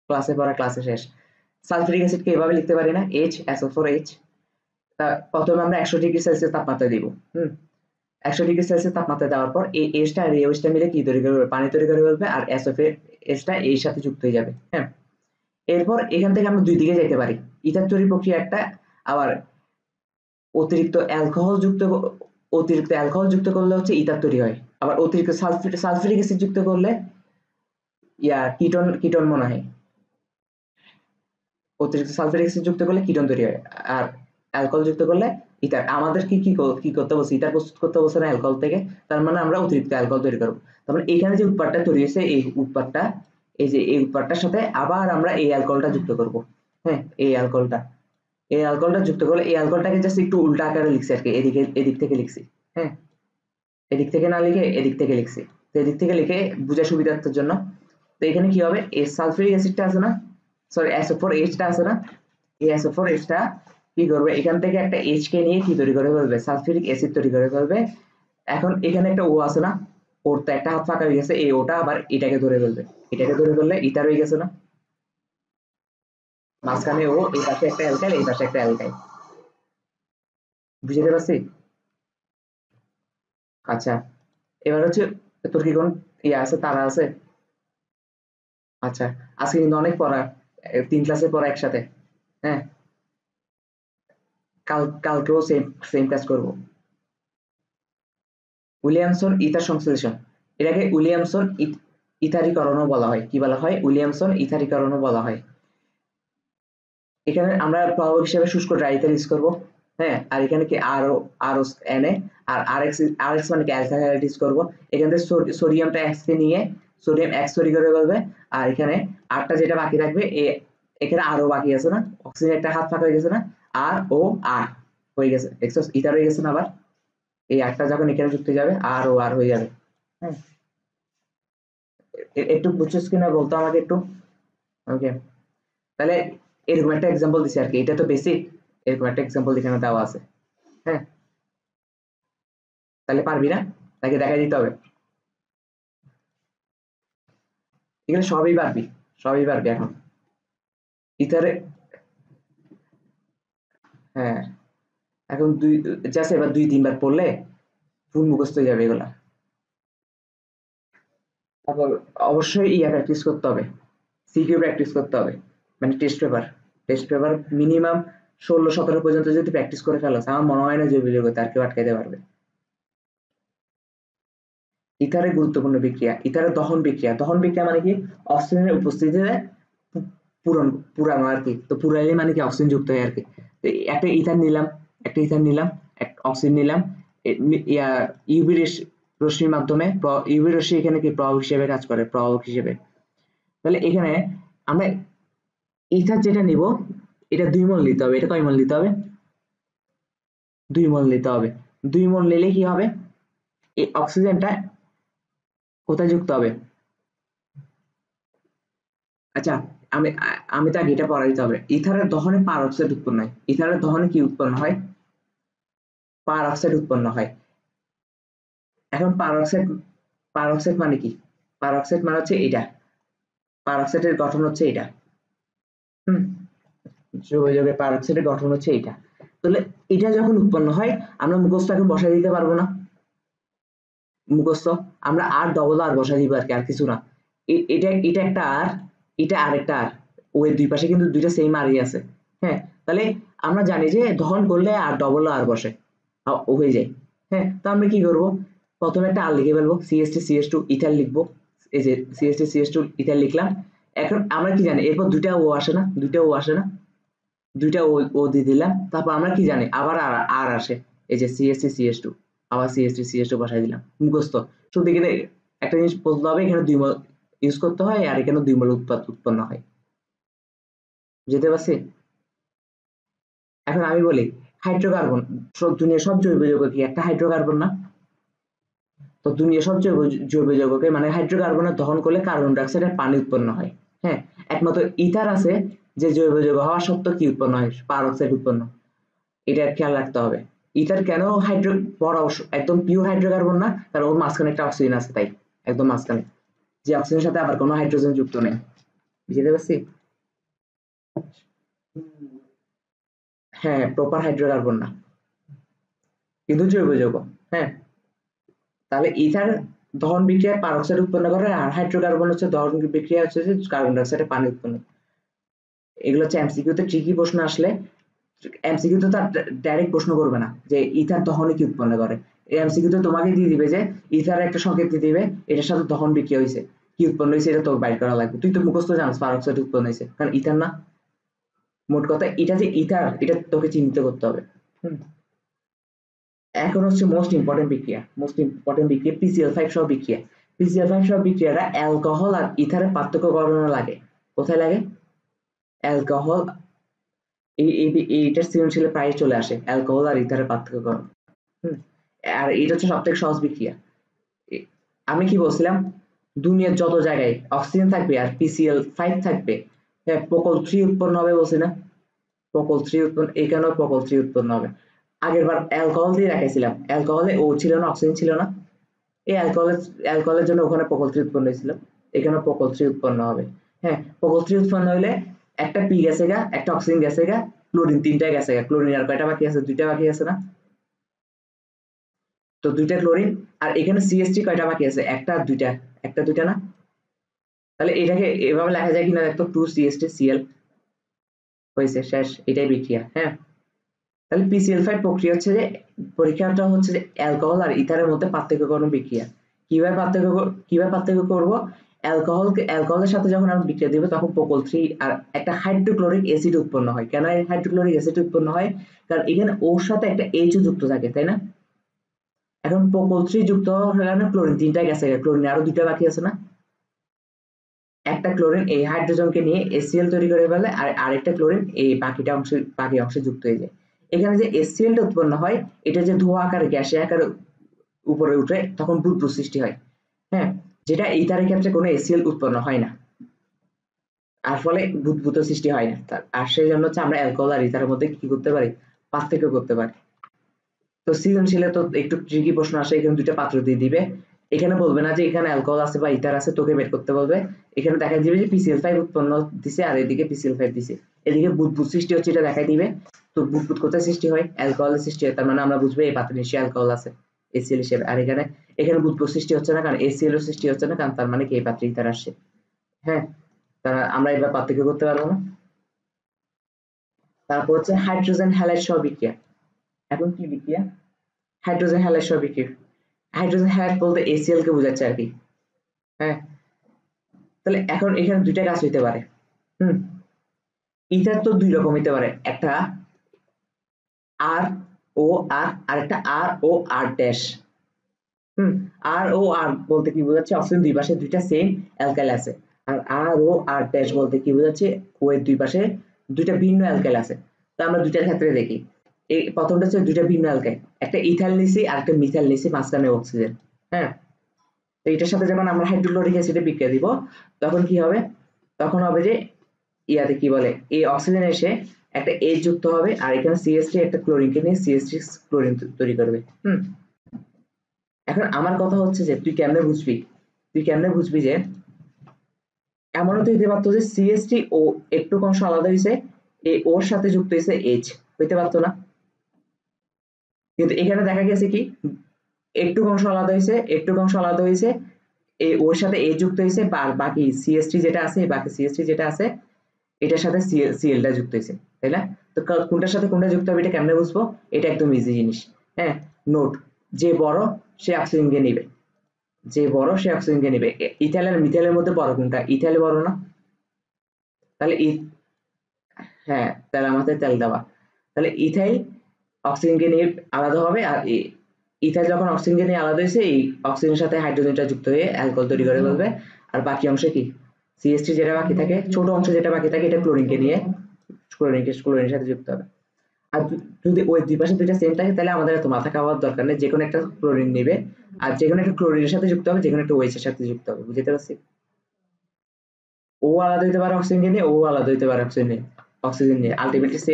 ক্লাসে পড়া ক্লাসে শেষ। সালফিউরিক অ্যাসিডকে এভাবে লিখতে পারি না, HSO4H। তা প্রথমে আমরা 100°C তাপমাত্রা দিব। 100°C তাপমাত্রা দেওয়ার পর এই এইচটা আর এই ওইচটা মিলে কি তৈরি করবে? পানি তৈরি করে ফেলবে, আর এসটা এর সাথে যুক্ত হয়ে যাবে। হ্যাঁ, এরপর এখান থেকে আমরা দুই দিকে যেতে পারি। ইথার তৈরি প্রক্রিয়া একটা, আবার অতিরিক্ত অ্যালকোহল যুক্ত করলে হচ্ছে ইথার তৈরি হয়। আবার অতিরিক্ত সালফিউরিক অ্যাসিড যুক্ত করলে কিটোন মনে হয়, অতিরিক্ত সালফিউরিক অ্যাসিড যুক্ত করলে কিটোন তৈরি হয়। আর অ্যালকোহল যুক্ত করলে ইথার। আমাদের কি করতে বলছে? ইথার প্রস্তুত করতে বলছে না অ্যালকোহল থেকে, তার মানে আমরা অতিরিক্ত অ্যালকোহল তৈরি করবো। তারপরে এখানে যে উৎপাদটা তৈরি হয়েছে, এই উৎপাদটার সাথে আবার আমরা এই অ্যালকোহলটা যুক্ত করব। হ্যাঁ, এই অ্যালকোহলটা যুক্ত করলে এই অ্যালকোহলটাকে জাস্ট একটু উল্টা আকারে লিখছি আর কি, এদিক থেকে লিখছি। হ্যাঁ, এদিক থেকে না লিখে এদিক থেকে লিখছি, তো এদিক থেকে লিখে বোঝার সুবিধার্থের জন্য। তো এখানে কি হবে? এই সালফিউরিক অ্যাসিডটা আছে না, সরি SO4H টা আছে না, এই SO4H টা কি করবে? এখান থেকে একটা H কে নিয়ে কি তৈরি করে ফেলবে? সালফিউরিক অ্যাসিড তৈরি করে ফেলবে। এখন এখানে একটা O আছে না, ওর তো একটা হাত ফাঁকা হয়ে গেছে, এই ওটা আবার এটাকে ধরে ফেলবে। এটাকে ধরে ফেললে ইথার হয়ে গেছে না? মাঝখানে ও, এই পাশে একটা অ্যালকাইল, এই পাশে একটা অ্যালকাইল, বুঝতে পারছি? আচ্ছা, এবার হচ্ছে তোর কি কোন ইয়ে আছে, তারা আছে? আচ্ছা, আজকে কিন্তু অনেক পড়া, 3 ক্লাসের পড়া একসাথে। হ্যাঁ, কালকেও সেম সেম কাজ করব। উইলিয়ামসন ইথার সংশ্লেষণ, এটাকে উইলিয়ামসন ইথারীকরণও বলা হয়। কি বলা হয়? উইলিয়ামসন ইথারীকরণও বলা হয়। এখানে আমরা প্রভাবক হিসেবে শুষ্ক ড্রাই ইথার ইউজ করবো। হ্যাঁ, আর এখানে কি আরও Na, আর আরএক্স মানে কি অ্যালকাইল হাইড্রাইড ইউজ করবো। এখান থেকে সোডিয়ামটা এক্স কে নিয়ে সোডিয়াম এক্স তৈরি করে ফেলবে। আর এখানে আরটা যেটা বাকি থাকবে, এখানে আরও বাকি আছে না, অক্সিজেন একটা হাত ফাঁকা হয়ে গেছে না, আর হয়ে গেছে, দেখছো ইথার হয়ে গেছে না? আবার এই আরটা যখন এখানে যুক্ত হয়ে যাবে, আর হয়ে যাবে। হ্যাঁ, একটু বুঝছিস কিনা বলতো আমাকে একটু। ওকে, তাহলে এরকম একটা এক্সাম্পল দিছি আর কি, এটা তো বেসিক, এরকম একটা এক্সাম্পল এখানে দেওয়া আছে। হ্যাঁ, তাহলে পারবি না, তাকে দেখাই দিতে হবে? এখানে সবই পারবি এখন ইথারে। হ্যাঁ, এখন জাস্ট এবার 2-3 বার পড়লে ফুল মুখস্থ হয়ে যাবে এগুলা। তারপর অবশ্যই প্র্যাকটিস করতে হবে, সিকিউ প্র্যাকটিস করতে হবে, মানে টেস্ট পেপার মিনিমাম 16-17 পর্যন্ত যদি প্র্যাকটিস করে ফেলো, আমার মনে হয় না যে বিজয় করতে আর কেউ আটকাইতে পারবে। ইথারের গুরুত্বপূর্ণ বিক্রিয়া, ইথারের দহন বিক্রিয়া। দহন বিক্রিয়া মানে কি, অক্সিজেনের উপস্থিতিতে পূরণ পুরানো আর কি। তো পুরাইলে মানে কি অক্সিজেন যুক্ত হয় আর কি। তো একটা ইথার নিলাম, একটা ইথার নিলাম, একটা অক্সিজেন নিলাম, ইউভি রশ্মির মাধ্যমে, ইউভি রশ্মি এখানে কি প্রভাবক হিসেবে কাজ করে, প্রভাবক হিসেবে। তাহলে এখানে আমরা ইথার যেটা নিব এটা 2 মোল নিতে হবে। এটা কয় মোল নিতে হবে? 2 মোল নিতে হবে। 2 মোল নিলে কি হবে, এই অক্সিজেনটা কোথায় যুক্ত হবে? আচ্ছা, আমি আমি তো আগে এটা পড়া দিতে হবে। ইথারের দহনে পার অক্সাইড উৎপন্ন হয়। ইথারের দহনে কি উৎপন্ন হয়? পার অক্সাইড উৎপন্ন হয়। এখন পার অক্সাইড মানে কি? পার অক্সাইড মানে হচ্ছে এটা, পার অক্সাইডের গঠন হচ্ছে এটা। হুম, যৌগের পার অক্সাইডের গঠন হচ্ছে এটা। তাহলে এটা যখন উৎপন্ন হয় আমরা মুখস্থ এখন বসাই দিতে পারবো না? মুখস্থ আমরা আর ডবল আর বসাই দিব আর কি, আর কিছু না। এটা এটা একটা আর, এটা আরেকটা আর, ওই দুই পাশে কিন্তু দুইটা সেম আরই আছে। হ্যাঁ, তাহলে আমরা জানি যে দহন করলে আর ডবল আর বসে হয়ে যায়। হ্যাঁ, তো আমরা কি করব, প্রথমে একটা আর লিখে ফেলবো, CH2 ইথার লিখবো। এই যে CH2 ইথার লিখলাম। এখন আমরা কি জানি এরপর দুইটা ও আসে না, দুইটা ও আসে না, দুইটা ও দিয়ে দিলাম। তারপর আমরা কি জানি আবার আর আর আসে, এই যে CH2 আবার CH2 বসাই দিলাম। মুখস্থ। শুধু এখানে একটা জিনিস বুঝতে হবে, এখানে 2 মোল ইউজ করতে হয় আর এখানে 2 মোল উৎপন্ন হয়। বুঝতে পারছি? এখন আমি বলি হাইড্রোকার্বন, সব দুনিয়ার সব জৈব যৌগ কি একটা হাইড্রোকার্বন না? তো দুনিয়ার সব জৈব যৌগকে মানে হাইড্রোকার্বনের দহন করলে কার্বন ডাই অক্সাইড আর পানি উৎপন্ন হয়। হ্যাঁ, একমাত্র ইথার আছে যে জৈব যৌগ হওয়া সত্ত্বেও কি উৎপন্ন হয়, পার অক্সাইড উৎপন্ন। এটা খেয়াল রাখতে হবে। ইথার কেন হাইড্রো বড় একদম পিওর হাইড্রোকার্বন না, কারণ ওর মাঝখানে একটা অক্সিজেন আছে, তাই একদম মাঝখানে, যে অক্সিজেনের সাথে আবার কোনো হাইড্রোজেন যুক্ত নেই। বুঝতে পারছি? হ্যাঁ, প্রপার হাইড্রোকার্বন না, কিন্তু জৈব যৌগ। হ্যাঁ, তাহলে ইথার দহন বিক্রিয়ায় পার অক্সাইড উৎপন্ন করে, আর হাইড্রোকার্বন হচ্ছে দহন বিক্রিয়া হচ্ছে যে কার্বন ডাই অক্সাইডে পানি উৎপন্ন। এগুলো হচ্ছে এমসিকিউতে ট্রিকি প্রশ্ন আসলে, এমসিকিউতে তো ডাইরেক্ট প্রশ্ন করবে না যে ইথার দহনে কি উৎপন্ন করে। এই এমসিকিউতে তোমাকে দিয়ে দিবে যে ইথার একটা সংকেত দিয়ে দিবে, এটার সাথে দহন বিক্রিয়া হয়েছে, কি উৎপন্ন হয়েছে এটা তোর বাইর করা লাগবে। তুই তো মুখস্থ জানিস পার অক্সাইড উৎপন্ন হয়েছে, কারণ ইথার না। মোট কথা এটা যে ইথার এটা তোকে চিহ্নিত করতে হবে। হুম, এখন হচ্ছে মোস্ট ইম্পর্টেন্ট বিক্রিয়া PCl5 সহ বিক্রিয়া। PCl5 সহ বিক্রিয়াটা অ্যালকোহল আর ইথারের পার্থক্য করানো লাগে। কোথায় লাগে? অ্যালকোহল, এইটার সৃজনশীলে প্রায় চলে আসে অ্যালকোহল আর ইথারের পার্থক্য করণ। হুম, আর এটা হচ্ছে সব থেকে সহজ বিক্রিয়া। আমি কি বলছিলাম, দুনিয়ার যত জায়গায় অক্সিজেন থাকবে আর PCl5 থাকবে, হ্যাঁ, প্রকল 3 উৎপন্ন হবে বলছি না? প্রকল 3 উৎপন্ন, এখানেও প্রকল 3 উৎপন্ন হবে। আগের বার অ্যালকোহল দিয়ে দেখাইছিলাম, অ্যালকোহলে ও ছিল না, অক্সিজেন ছিল না। এই অ্যালকোহলের জন্য ওখানে প্রকল 3 উৎপন্ন হয়েছিল, এখানে প্রকল 3 উৎপন্ন হবে। হ্যাঁ, প্রকল 3 উৎপন্ন হলে একটা পি গেছে গা, একটা অক্সিজেন গেছে গা, ক্লোরিন 3টা গেছে গা। ক্লোরিন আর কয়টা বাকি আছে? 2টা বাকি আছে না? তো 2টা ক্লোরিন। আর এখানে CH3 কয়টা বাকি আছে? একটা আর 2টা, একটা 2টা না? তাহলে এটাকে এভাবে লেখা যায় কিনা দেখতো, 2CH3Cl হয়েছে, শেষ। এটাই বিক্রিয়া। হ্যাঁ, তাহলে PCl5 প্রক্রিয়া হচ্ছে যে, পরীক্ষাটা হচ্ছে যে অ্যালকোহল আর ইথারের মধ্যে পার্থক্যকরণ বিক্রিয়া। কিভাবে পার্থক্য করব? অ্যালকোহলের সাথে যখন আমরা বিক্রিয়া দিব তখন প্রকল 3 আর একটা হাইড্রোক্লোরিক অ্যাসিড উৎপন্ন হয়। কেন এই হাইড্রোক্লোরিক অ্যাসিড উৎপন্ন হয়? কারণ এখানে ওর সাথে একটা H যুক্ত থাকে, তাই না? এখন প্রকল 3 যুক্ত হওয়ার কারণে ক্লোরিন 3টা গেছে, ক্লোরিন আরো 2টা বাকি আছে না? একটা ক্লোরিন এই হাইড্রোজনকে নিয়ে HCl তৈরি করে ফেলে, আর আরেকটা ক্লোরিন এই বাকি অংশে যুক্ত হয়ে যায়। এখানে যে HCl টা উৎপন্ন হয়, এটা যে ধোঁয়া আকারে গ্যাসে আকারে উপরে উঠে তখন বুদবুদ সৃষ্টি হয়। হ্যাঁ, যেটা ইথারের ক্ষেত্রে কোনো HCl উৎপন্ন হয় না, আর ফলে বুদবুদ সৃষ্টি হয় না। আর সেই জন্য হচ্ছে আমরা অ্যালকোহল আর ইথারের মধ্যে কি করতে পারি, পার্থক্য করতে পারি। তো সৃজনশীলে তো একটু ট্রিকি প্রশ্ন আসে, এখানে 2টা পাত্র দিয়ে দিবে। এখানে বলবে না যে এখানে অ্যালকোহল আছে বা ইথার আছে, তোকে বের করতে বলবে। এখানে দেখাই দিবে যে PCl5 উৎপন্ন দিছে আর এদিকে PCl5 দিছে, এদিকে বুদবুদ সৃষ্টি হচ্ছে এটা দেখাই দিবে। তো বুদবুদ কোথায় সৃষ্টি হয়? অ্যালকোহলের সৃষ্টি হয়, তার মানে আমরা বুঝবো এই পাত্রে নিশ্চয়ই অ্যালকোহল আছে HCl হিসেবে। আর এখানে বুদবুদ সৃষ্টি হচ্ছে না, কারণ HCl এর সৃষ্টি হচ্ছে না, কারণ তার মানে কি এই পাত্রে ইথার আসছে। হ্যাঁ, তারা আমরা এবার পার্থক্য করতে পারবো না। তারপর হচ্ছে হাইড্রোজেন হ্যালাইড সহ বিক্রিয়া। এখন কি বিক্রিয়া? হাইড্রোজেন হ্যালাইড সহ বিক্রিয়া। হাইড্রোজেন হ্যাট বলতে এসিএল কে বোঝাচ্ছে আর কি। হ্যাঁ, তাহলে এখন এখানে দুইটা কাজ হইতে পারে। ইথার তো দুই রকম হইতে পারে, একটা আর ও আর, আর একটা আর ও আর ড্যাশ। আর ও আর বলতে কি বোঝাচ্ছে, অক্সিজেন দুই পাশে দুইটা সেম অ্যালকাইল আছে। আর ও আর ড্যাশ বলতে কি বোঝাচ্ছে, ও এর দুই পাশে দুইটা ভিন্ন অ্যালকাইল আছে। তো আমরা দুইটার ক্ষেত্রে দেখি, এই প্রথমটা হচ্ছে দুইটা ভিন্ন অ্যালকাইল, একটা ইথাইল নিছি আর একটা মিথাইল নিছি, মাঝখানে অক্সিজেন। হ্যাঁ, তো এটার সাথে যখন আমরা হাইড্রোক্লোরিক অ্যাসিডে বিক্রিয়া দিব, তখন কি হবে, তখন হবে যে ইয়াতে কি বলে, এই অক্সিজেন এসে একটা এইচ যুক্ত হবে, আর এখানে সিএসটি একটা ক্লোরিনকে নিয়ে সিএসটি ক্লোরিন তৈরি করবে। এখন আমার কথা হচ্ছে যে তুই কেমনে বুঝবি যে এমনও তো হইতে পারতো যে সিএসটি ও একটু অংশ আলাদা হয়েছে, এই ওর সাথে যুক্ত হয়েছে এইচ, হইতে পারতো না? কিন্তু এখানে দেখা গেছে কি, একটু অংশ আলাদা হয়েছে, এই ওর সাথে এ যুক্ত হয়েছে, বাকি সিএসটি যেটা আছে, বাকি সিএসটি যেটা আছে এটার সাথে সিএলটা যুক্ত হয়েছে, তাই না? তো কোনটার সাথে কোনটা যুক্ত হবে এটা কেমনে বুঝবো? এটা একদম ইজি জিনিস। হ্যাঁ, নোট, যে বড় সে অক্সিজেনকে নিবে, যে বড় সে অক্সিজেনকে নিবে। ইথাইল আর মিথাইলের মধ্যে বড় কোনটা? ইথাইল বড় না? তাহলে হ্যাঁ, তাহলে আমাদের তেল দেওয়া, তাহলে ইথাইল অক্সিজেনকে নিয়ে আলাদা হবে, আর ইথাইল যখন অক্সিজেনকে নিয়ে আলাদা হয়েছে, এই অক্সিজেনের সাথে হাইড্রোজেনটা যুক্ত হয়ে অ্যালকোহল তৈরি করে ফেলবে। আর বাকি অংশে কি, সিএসটি যেটা বাকি থাকে, ছোট অংশ যেটা বাকি থাকে, এটা ক্লোরিনকে নিয়ে ক্লোরিনের সাথে যুক্ত হবে। আর যদি ওই দুই পাশে দুইটা সেম থাকে, তাহলে আমাদের এত মাথা খাওয়ার দরকার নেই, যে কোনো একটা ক্লোরিন নেবে, আর যে কোনো একটা ক্লোরিনের সাথে যুক্ত হবে, যে কোনো একটা ওএইচ এর সাথে যুক্ত হবে। বুঝতে পারছি? ও আলাদা হইতে পারে অক্সিজেন নিয়ে, ও আলাদা হইতে পারে অক্সিজেন নিয়ে, আলটিমেটলি সে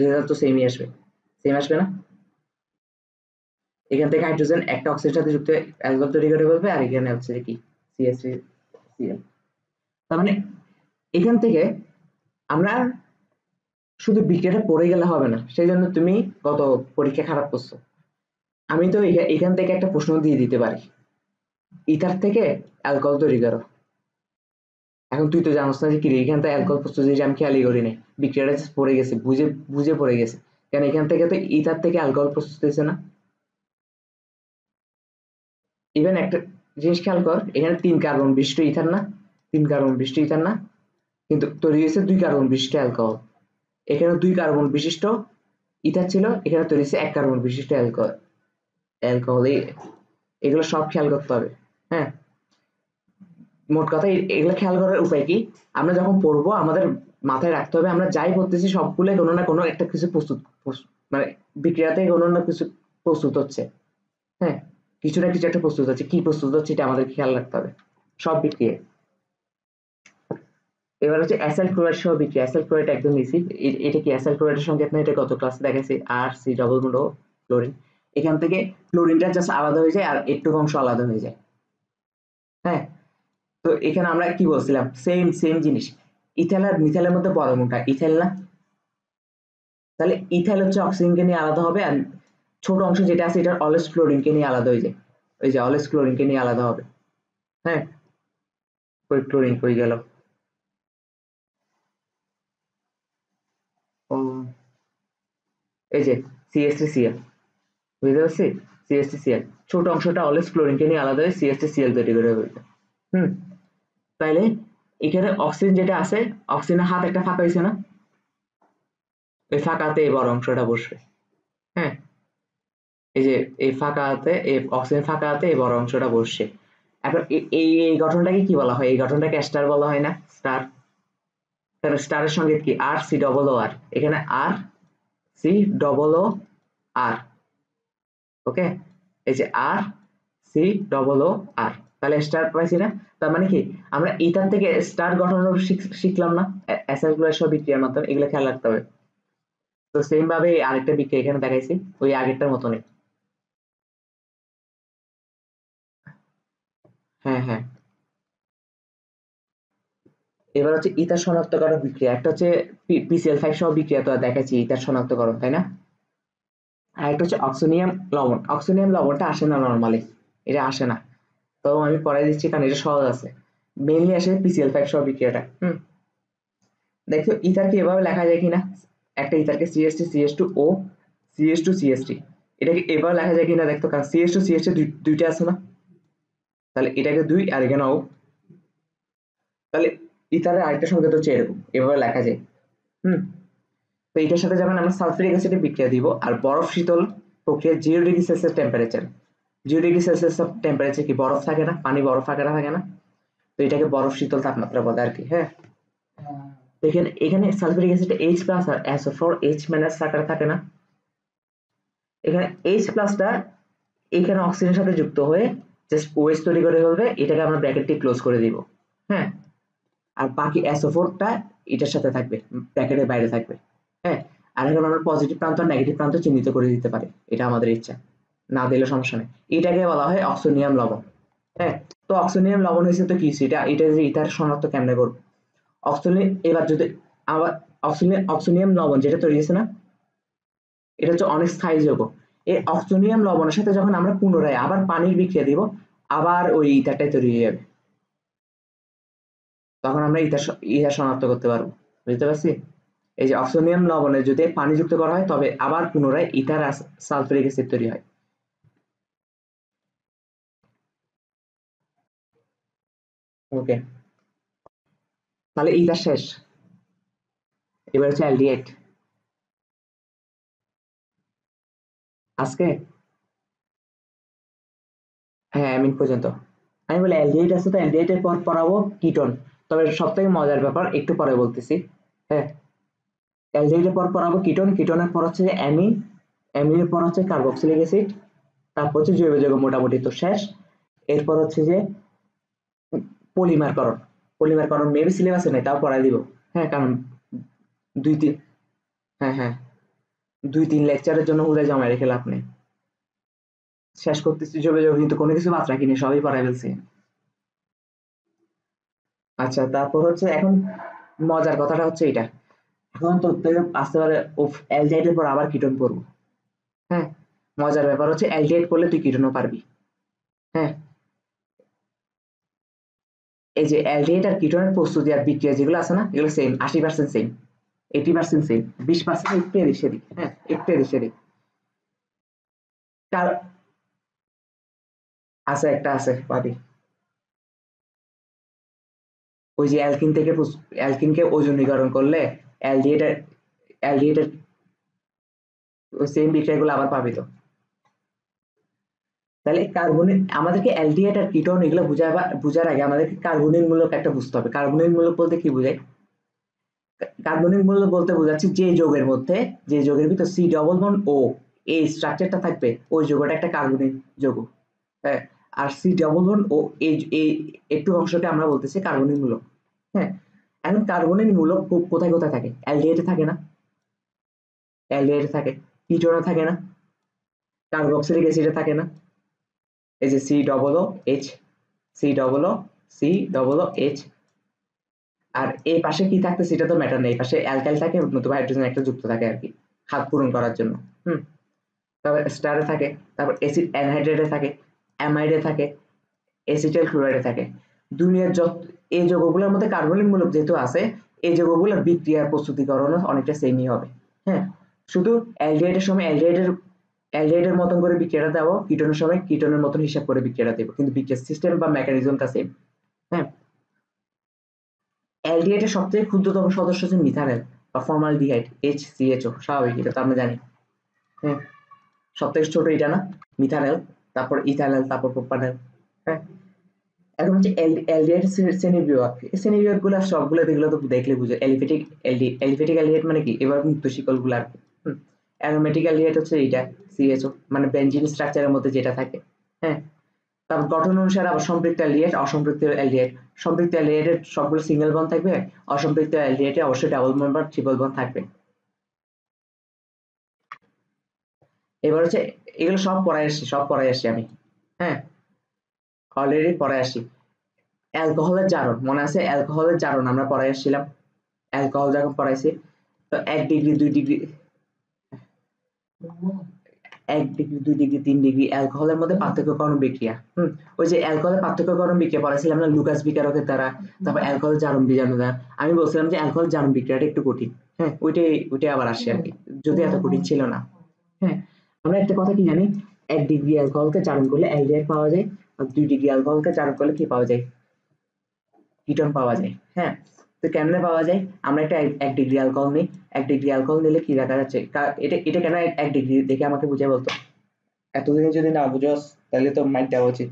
রেজাল্ট তো সেমই আসবে, সেম আসবে না? এখান থেকে হাইড্রোজেন একটা অক্সিজেনের সাথে যুক্ত হয়ে অ্যালকোহল তৈরি করে ফেলবে, আর এখানে হচ্ছে কি, সিএসসিএল। তার মানে এখান থেকে আমরা শুধু বিক্রিয়াটা পড়ে গেলে হবে না, সেই জন্য তুমি গত পরীক্ষা খারাপ করছো। আমি তো এখান থেকে একটা প্রশ্ন দিয়ে দিতে পারি, ইথার থেকে অ্যালকোহল তৈরি করো। এখন তুই তো জানোস না যে কি রে, এখান থেকে অ্যালকোহল প্রস্তুত হয়েছে, আমি খেয়ালই করি নাই, বিক্রিয়াটা just পড়ে গেছে, বুঝে বুঝে পড়ে গেছে। কারণ এখান থেকে তো ইথার থেকে অ্যালকোহল প্রস্তুত হয়েছে না। ইভেন একটা জিনিস খেয়াল কর, এখানে 3 কার্বন বিশিষ্ট ইথার না, 3 কার্বন বিশিষ্ট ইথার না, কিন্তু তৈরি হয়েছে 2 কার্বন বিশিষ্ট অ্যালকোহল। এখানে 2 কার্বন বিশিষ্ট ইথার ছিল, এখানে তৈরি হয়েছে 1 কার্বন বিশিষ্ট অ্যালকোহল। এগুলো সব খেয়াল করতে হবে। হ্যাঁ, মোট কথা এগুলো খেয়াল করার উপায় কি, আমরা যখন পড়বো আমাদের মাথায় রাখতে হবে, আমরা যাই পড়তেছি সবগুলো কোনো না কোনো একটা কিছু মানে বিক্রিয়াতে কোনো না কিছু প্রস্তুত হচ্ছে। হ্যাঁ, কিছু না কিছু একটা প্রস্তুত হচ্ছে, কি প্রস্তুত হচ্ছে এটা আমাদের খেয়াল রাখতে হবে সব বিক্রিয়া। এবার হচ্ছে অ্যাসাইল ক্লোরাইড সহ বিক্রিয়া। অ্যাসাইল ক্লোরাইড একদম ইজি। এটা কি অ্যাসাইল ক্লোরাইডের সংকেত না? এটা গত ক্লাসে দেখাচ্ছি, আর সি ডবল বন্ড ও ক্লোরিন। এখান থেকে ক্লোরিনটা জাস্ট আলাদা হয়ে যায়, আর একটু অংশ আলাদা হয়ে যায়। হ্যাঁ, তো এখানে আমরা কি বলছিলাম, সেম সেম জিনিস। ইথাইল আর মিথাইলের মধ্যে বড় কোনটা? ইথাইল না? তাহলে ইথাইল হচ্ছে অক্সিজেনকে নিয়ে আলাদা হবে, আর ছোট অংশ যেটা আছে এটা অলওয়েজ ক্লোরিনকে নিয়ে আলাদা হয়ে যায়, ওই যে অলওয়েজ ক্লোরিনকে নিয়ে আলাদা হবে। হ্যাঁ, ওই ক্লোরিন কই গেল? ও, এই যে সিএসটিসিএল, বুঝতে পারছি, সিএসটিসিএল ছোট অংশটা অলওয়েজ ক্লোরিনকে নিয়ে আলাদা হয়ে সিএসটিসিএল তৈরি করে ফেলবে। হুম, তাইলে এখানে অক্সিজেন যেটা আছে, অক্সিজেনের হাত একটা ফাঁকা হয়েছে না, ওই ফাঁকাতে এই বড় অংশটা বসবে। হ্যাঁ, এই যে এই ফাঁকাতে, এই অক্সিজেন ফাঁকাতে এই বড় অংশটা বসছে। এখন এই গঠনটাকে কি বলা হয়? এই গঠনটাকে স্টার বলা হয় না? স্টার। কারণ স্টারের সঙ্গে কি, আর সি ডবল ও আর, এখানে আর সি ডবল ও আর। ওকে, এই যে আর সি ডবল ও আর, তাহলে স্টার পাইছি না? তার মানে কি, আমরা ইথার থেকে স্টার গঠন শিখলাম না অ্যাসাইল ক্লোরাইড সহ বিক্রিয়ার মাধ্যমে? এগুলো খেয়াল রাখতে হবে। তো সেম ভাবে আরেকটা বিক্রিয়া এখানে দেখাইছি, ওই আগেরটার মতনই। হ্যাঁ হ্যাঁ, এবার হচ্ছে ইথার শনাক্তকরণ বিক্রিয়া। একটা হচ্ছে পিসিএল5 সহ বিক্রিয়া, তো দেখাচ্ছি ইথার শনাক্তকরণ, তাই না? আর একটা হচ্ছে অক্সোনিয়াম লবণ। অক্সোনিয়াম লবণটা আসে না নরমালি, এটা আসে না, তো আমি পড়াই দিচ্ছি কারণ এটা সহজ আছে। মেইনলি আসে পিসিএল5 সহ বিক্রিয়াটা। দেখো ইথারকে এভাবে লেখা যায় কিনা, একটা ইথারকে সিএস3 সিএস2 ও সিএস2 সিএস3, এটাকে এবার লেখা যায় কিনা দেখতো, কারণ CH2 CH2 দুইটা আছে না, তাহলে এটাকে 2 আর এখানে O, তাহলে ইথারের আরেকটা সংকেত হচ্ছে এরকম, এভাবে লেখা যায়। তো এটার সাথে যখন আমরা সালফিউরিক অ্যাসিডে বিক্রিয়া দিব, আর বরফ শীতল প্রক্রিয়া 0°C টেম্পারেচার, 0°C টেম্পারেচার কি বরফ থাকে না, পানি বরফ আকারে থাকে না, তো এটাকে বরফ শীতল তাপমাত্রা বলে আর কি। হ্যাঁ, এখানে এখানে সালফিউরিক অ্যাসিডে H+ আর SO4 H- আকারে থাকে না, এখানে H+টা এখানে অক্সিজেনের সাথে যুক্ত হয়ে জাস্ট OH তৈরি করে ফেলবে, এটাকে আমরা ব্র্যাকেটটি ক্লোজ করে দিব। হ্যাঁ, আর বাকি SO4টা এটার সাথে থাকবে, ব্র্যাকেটের বাইরে থাকবে। হ্যাঁ, আর এখন আমরা পজিটিভ প্রান্ত আর নেগেটিভ প্রান্ত চিহ্নিত করে দিতে পারি, এটা আমাদের ইচ্ছা, না দিলে সমস্যা নেই। এটাকে বলা হয় অক্সোনিয়াম লবণ। হ্যাঁ, তো অক্সোনিয়াম লবণ হয়েছে তো কি, এটা যে ইথার শনাক্ত কেমনে করবো? অক্সোনিয়াম, এবার যদি আবার অক্সোনিয়াম লবণ যেটা তৈরি হয়েছে না, এটা হচ্ছে অনেক স্থায়ী যৌগ। এই অক্সোনিয়াম লবণের সাথে যখন আমরা পুনরায় আবার পানির বিক্রিয়া দিব, আবার ওই ইথারটাই তৈরি হয়ে যাবে, তখন আমরা ইথার শনাক্ত করতে পারবো। বুঝতে পারছি? এই যে অক্সোনিয়াম লবণে যদি পানি যুক্ত করা হয়, তবে আবার পুনরায় ইথার সালফিউরিক অ্যাসিড তৈরি হয়। ওকে, তাহলে ইথার শেষ, এবার হচ্ছে অ্যালডিহাইড। আজকে হ্যাঁ অ্যামিন পর্যন্ত। আমি বলি অ্যালডিহাইড আছে, তো অ্যালডিহাইডের পর পড়াবো কিটোন। তবে সব থেকে মজার ব্যাপার একটু পরে বলতেছি। হ্যাঁ, অ্যালডিহাইডের পর পড়াবো কিটোন, কিটোনের পর হচ্ছে অ্যামিন, অ্যামিনের পর হচ্ছে কার্বক্সিলিক অ্যাসিড, তারপর হচ্ছে জৈব যৌগ, মোটামুটি তো শেষ। এরপর হচ্ছে যে পলিমারকরণ, পলিমারকরণ মেবি সিলেবাসে নেই, তাও পড়াই দিব। হ্যাঁ, কারণ 2-3, হ্যাঁ হ্যাঁ, 2-3 লেকচারের জন্য হুদায় জমা রেখে লাভ নেই। শেষ করতেছি জৈব যৌগ, কিন্তু কোনো কিছু বাদ রাখিনি, সবই পড়াই ফেলছি। আচ্ছা, তারপর হচ্ছে এখন মজার কথাটা হচ্ছে এটা, এখন তো আসতে পারে অ্যালডিহাইডের পর আবার কিটোন পড়বো। হ্যাঁ, মজার ব্যাপার হচ্ছে অ্যালডিহাইড পড়লে তুই কিটোনও পারবি। হ্যাঁ, এই যে অ্যালডিহাইড আর কিটোনের প্রস্তুতি আর বিক্রিয়া যেগুলো আছে না, এগুলো সেম, 80% সেম, 80% সেম, 20% একটু এদিক সেদিক। হ্যাঁ, একটু এদিক সেদিক। কার আছে, একটা আছে পাবি। ওই যে অ্যালকিন থেকে অ্যালকিনকে ওজনীকরণ করলে অ্যালডিহাইড, অ্যালডিহাইডের ওই সেম বিক্রিয়াগুলো আবার পাবি তো। তাহলে কার্বনিক, আমাদেরকে অ্যালডিহাইড আর কিটোন এগুলো বুঝার আগে আমাদেরকে কার্বনিক মূলক একটা বুঝতে হবে। কার্বনিক মূলক বলতে কি বোঝায়? কার্বনিক মূলক বলতে বোঝাচ্ছি যে যৌগের মধ্যে, যে যৌগের ভিতর C+O এই স্ট্রাকচারটা থাকবে, ওই যৌগটা একটা কার্বনিক যৌগ। হ্যাঁ, আর C+O এই একটু অংশকে আমরা বলতেছি কার্বনিক মূলক। হ্যাঁ, এখন কার্বনিক মূলক কোথায় কোথায় থাকে? অ্যালডিহাইডে থাকে না, অ্যালডিহাইডে থাকে, কিটোনে থাকে না, কার্বক্সিলিক অ্যাসিডে থাকে না, এই যে C+OH, C+O, আর এই পাশে কি থাকতে সেটা তো ম্যাটার নেই, এই পাশে অ্যালকাইল থাকে, নতুবা হাইড্রোজেন একটা যুক্ত থাকে আর কি, হাত পূরণ করার জন্য। হুম, তারপর স্টারে থাকে, তারপর অ্যাসিড অ্যানহাইড্রেটে থাকে, অ্যামাইডে থাকে, অ্যাসিটাইল ক্লোরাইডে থাকে। দুনিয়ার যত এই যৌগগুলোর মধ্যে কার্বনিক মূলক যেহেতু আছে, এই যৌগগুলোর বিক্রিয়ার প্রস্তুতিকরণও অনেকটা সেমই হবে। হ্যাঁ, শুধু অ্যালডিহাইডের সময় অ্যালডিহাইডের মতন করে বিক্রিয়াটা দেবো, কিটোনের সময় কিটোনের মতন হিসাব করে বিক্রিয়াটা দেবো, কিন্তু বিক্রিয়ার সিস্টেম বা মেকানিজমটা সেম। হ্যাঁ, অ্যালডিহাইডের সবথেকে ক্ষুদ্রতম সদস্য হচ্ছে মিথানল বা ফর্মালডিহাইড, HCHO, স্বাভাবিক, এটা তো আমরা জানি। হ্যাঁ, সবথেকে ছোট এটা না, মিথানল, তারপর ইথানল, তারপর প্রোপানল। হ্যাঁ, এখন হচ্ছে অ্যালডিহাইড শ্রেণী বিভাগ, এই শ্রেণী বিভাগ গুলো সবগুলো দেখলে তো দেখলে বুঝে। অ্যালিফেটিক অ্যালডিহাইড মানে কি, এবার মুক্ত শিকল গুলো আর কি। অ্যারোমেটিক অ্যালডিহাইড হচ্ছে এইটা CHO, মানে বেঞ্জিন স্ট্রাকচারের মধ্যে যেটা থাকে। হ্যাঁ, তারপর গঠন অনুসারে আবার সম্পৃক্ত অ্যালডিহাইড, অসম্পৃক্ত অ্যালডিহাইড। সম্পৃক্ত অ্যালডিহাইডের সবগুলো সিঙ্গেল বন্ড থাকবে, অসম্পৃক্ত অ্যালডিহাইডে অবশ্যই ডাবল বন্ড বা ট্রিপল বন্ড থাকবে। এবার হচ্ছে এগুলো সব পড়াই আসছি আমি। হ্যাঁ, অলরেডি পড়াই আসি। অ্যালকোহলের জারণ মনে আছে? অ্যালকোহলের জারণ আমরা পড়াই আসছিলাম, অ্যালকোহল যখন পড়াইছি। তো 1 degree 2 degree, 1 degree 2 degree 3 degree অ্যালকোহলের মধ্যে পার্থক্যকরণ বিক্রিয়া। ওই যে অ্যালকোহলের পার্থক্যকরণ বিক্রিয়া পড়াইছিলাম না লুকাস বিকারকের দ্বারা, তারপর অ্যালকোহল জারণ বিজারণ দ্বারা। আমি বলছিলাম যে অ্যালকোহল জারণ বিক্রিয়াটা একটু কঠিন। হ্যাঁ, ওইটাই আবার আসি আর কি, যদি এত কঠিন ছিল না। হ্যাঁ, আমরা একটা কথা কি জানি, 1 ডিগ্রি অ্যালকোহলকে চালন করলে অ্যালডিহাইড পাওয়া যায়, আর 2 ডিগ্রি অ্যালকোহলকে চালন করলে কি পাওয়া যায়, কিটোন পাওয়া যায়। হ্যাঁ, তো কেমনে পাওয়া যায়, আমরা একটা 1 ডিগ্রি অ্যালকোহল নিই, 1 ডিগ্রি অ্যালকোহল নিলে কি দেখা যাচ্ছে, এটা এটা কেন 1 ডিগ্রি দেখে আমাকে বুঝে বলতো, এতদিন যদি না বুঝোস তাহলে তো মাইর দেওয়া উচিত।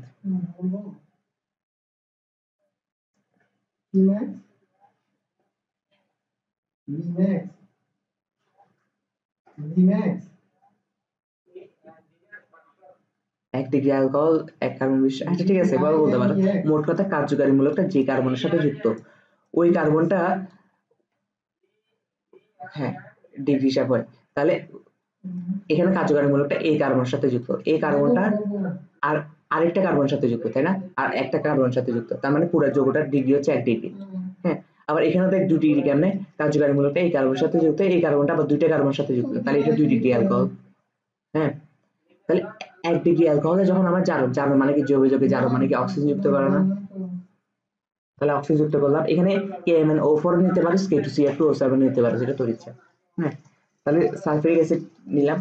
এক ডিগ্রি অ্যালকোহল, এক কার্বন বিশিষ্ট, আচ্ছা ঠিক আছে এবার বলতে পারো, মোট কথা কার্যকারী মূলকটা যে কার্বনের সাথে যুক্ত, ওই কার্বনটা, হ্যাঁ ডিগ্রি হিসাব হয়, তাহলে এখানে কার্যকারী মূলকটা এই কার্বনের সাথে যুক্ত, এই কার্বনটা আর আরেকটা কার্বনের সাথে যুক্ত, তাই না, আর একটা কার্বনের সাথে যুক্ত, তার মানে পুরো যৌগটার ডিগ্রি হচ্ছে 1 ডিগ্রি। হ্যাঁ, আবার এখানে দেখ 2 ডিগ্রি কেমনে, কার্যকারী মূলকটা এই কার্বনের সাথে যুক্ত, এই কার্বনটা আবার দুইটা কার্বনের সাথে যুক্ত, তাহলে এটা 2 ডিগ্রি অ্যালকোহল। হ্যাঁ, তাহলে 1 ডিগ্রি অ্যালকোহলে যখন আমরা জারণ, জারণ মানে কি জৈব যৌগে জারণ মানে কি অক্সিজেন যুক্ত করে না, তাহলে অক্সিজেন যুক্ত করলাম, এখানে KMnO4 নিতে পারিস, K2CR2O7 নিতে পারিস, এটা তোর ইচ্ছা। হ্যাঁ, তাহলে সালফিউরিক অ্যাসিড নিলাম,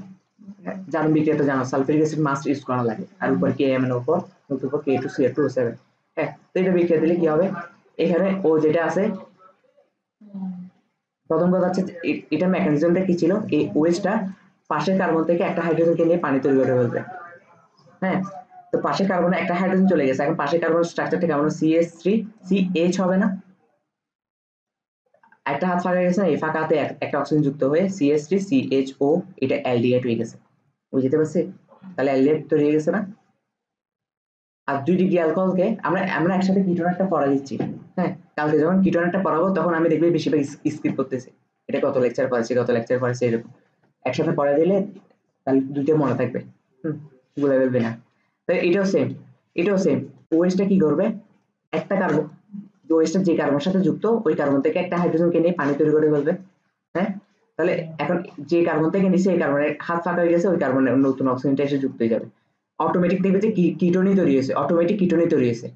জারণ বিক্রিয়া তো জানো সালফিউরিক অ্যাসিড মাস্ট ইউজ করা লাগে, আর উপর KMnO4, উপর K2CR2O7। হ্যাঁ, তো এটা বিক্রিয়া দিলে কি হবে, এখানে ও যেটা আছে, প্রথম কথা হচ্ছে এটা মেকানিজমটা কি ছিল, এই ওয়েস্টটা পাশের কার্বন থেকে একটা হাইড্রোজেনকে নিয়ে পানি তৈরি করে ফেলবে। হ্যাঁ, তো পাশের কার্বনে একটা হাইড্রোজেন চলে গেছে, এখন পাশের কার্বন স্ট্রাকচারটা কেমন, CH3 CH হবে না, একটা হাত ফাঁকা গেছে না, এই ফাঁকা হাতে একটা অক্সিজেন যুক্ত হয়ে CH3 CHO, এটা অ্যালডিহাইড হয়ে গেছে, বুঝতে পারছি, তাহলে অ্যালডিহাইড তৈরি হয়ে গেছে না। আর 2 ডিগ্রি অ্যালকোহলকে আমরা আমরা একসাথে কিটোন একটা পড়া দিচ্ছি। হ্যাঁ, কালকে যখন কিটোন একটা পড়াবো তখন আমি দেখবি বেশিরভাগ স্কিপ করতেছি, এটা কত লেকচার পড়াচ্ছি কত লেকচার পড়াচ্ছি এরকম, একসাথে পড়া দিলে তাহলে দুইটা মনে থাকবে, ভুলে ফেলবে না। তাই এটাও সেম, এটাও সেম, ওএইচটা কি করবে, একটা কার্বন, ওএইচটা যে কার্বনের সাথে যুক্ত ওই কার্বন থেকে একটা হাইড্রোজেনকে নিয়ে পানি তৈরি করে ফেলবে। হ্যাঁ, তাহলে এখন যে কার্বন থেকে নিচে এই কার্বনের হাত ফাঁকা হয়ে গেছে, ওই কার্বনের নতুন অক্সিজেনটা এসে যুক্ত হয়ে যাবে, অটোমেটিক দেখবে যে কিটোনই তৈরি হয়েছে, অটোমেটিক কিটোনই তৈরি হয়েছে।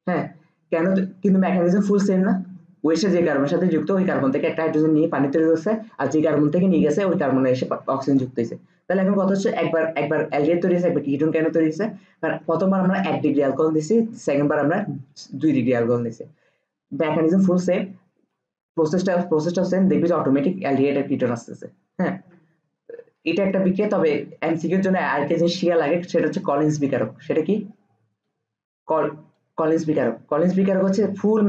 হ্যাঁ, কেন, কিন্তু মেকানিজম ফুল সেম না, ওয়েস্টে যে কার্বনের সাথে যুক্ত ওই কার্বন থেকে একটা হাইড্রোজেন নিয়ে পানি তৈরি করছে, আর যে কার্বন থেকে নিয়ে গেছে ওই কার্বনে এসে অক্সিজেন যুক্ত হয়েছে। তাহলে এখন কথা হচ্ছে, একবার একবার অ্যালডিহাইড তৈরি হয়েছে, একবার কিটোন কেন তৈরি হয়েছে, কারণ প্রথমবার আমরা 1 ডিগ্রি অ্যালকোহল দিছি, সেকেন্ড বার আমরা 2 ডিগ্রি অ্যালকোহল দিছি, মেকানিজম ফুল সেম, প্রসেসটা সেম, দেখবি যে অটোমেটিক অ্যালডিহাইড আর কিটোন আসতেছে। হ্যাঁ, এটা একটা বিক্রিয়া, তবে এমসিকিউর জন্য আরেকটা জিনিস শিখা লাগে, সেটা হচ্ছে কলিন্স বিকারক। সেটা কি, কলিন্স বিকারক, কলিন্স বিকারক হচ্ছে ফুল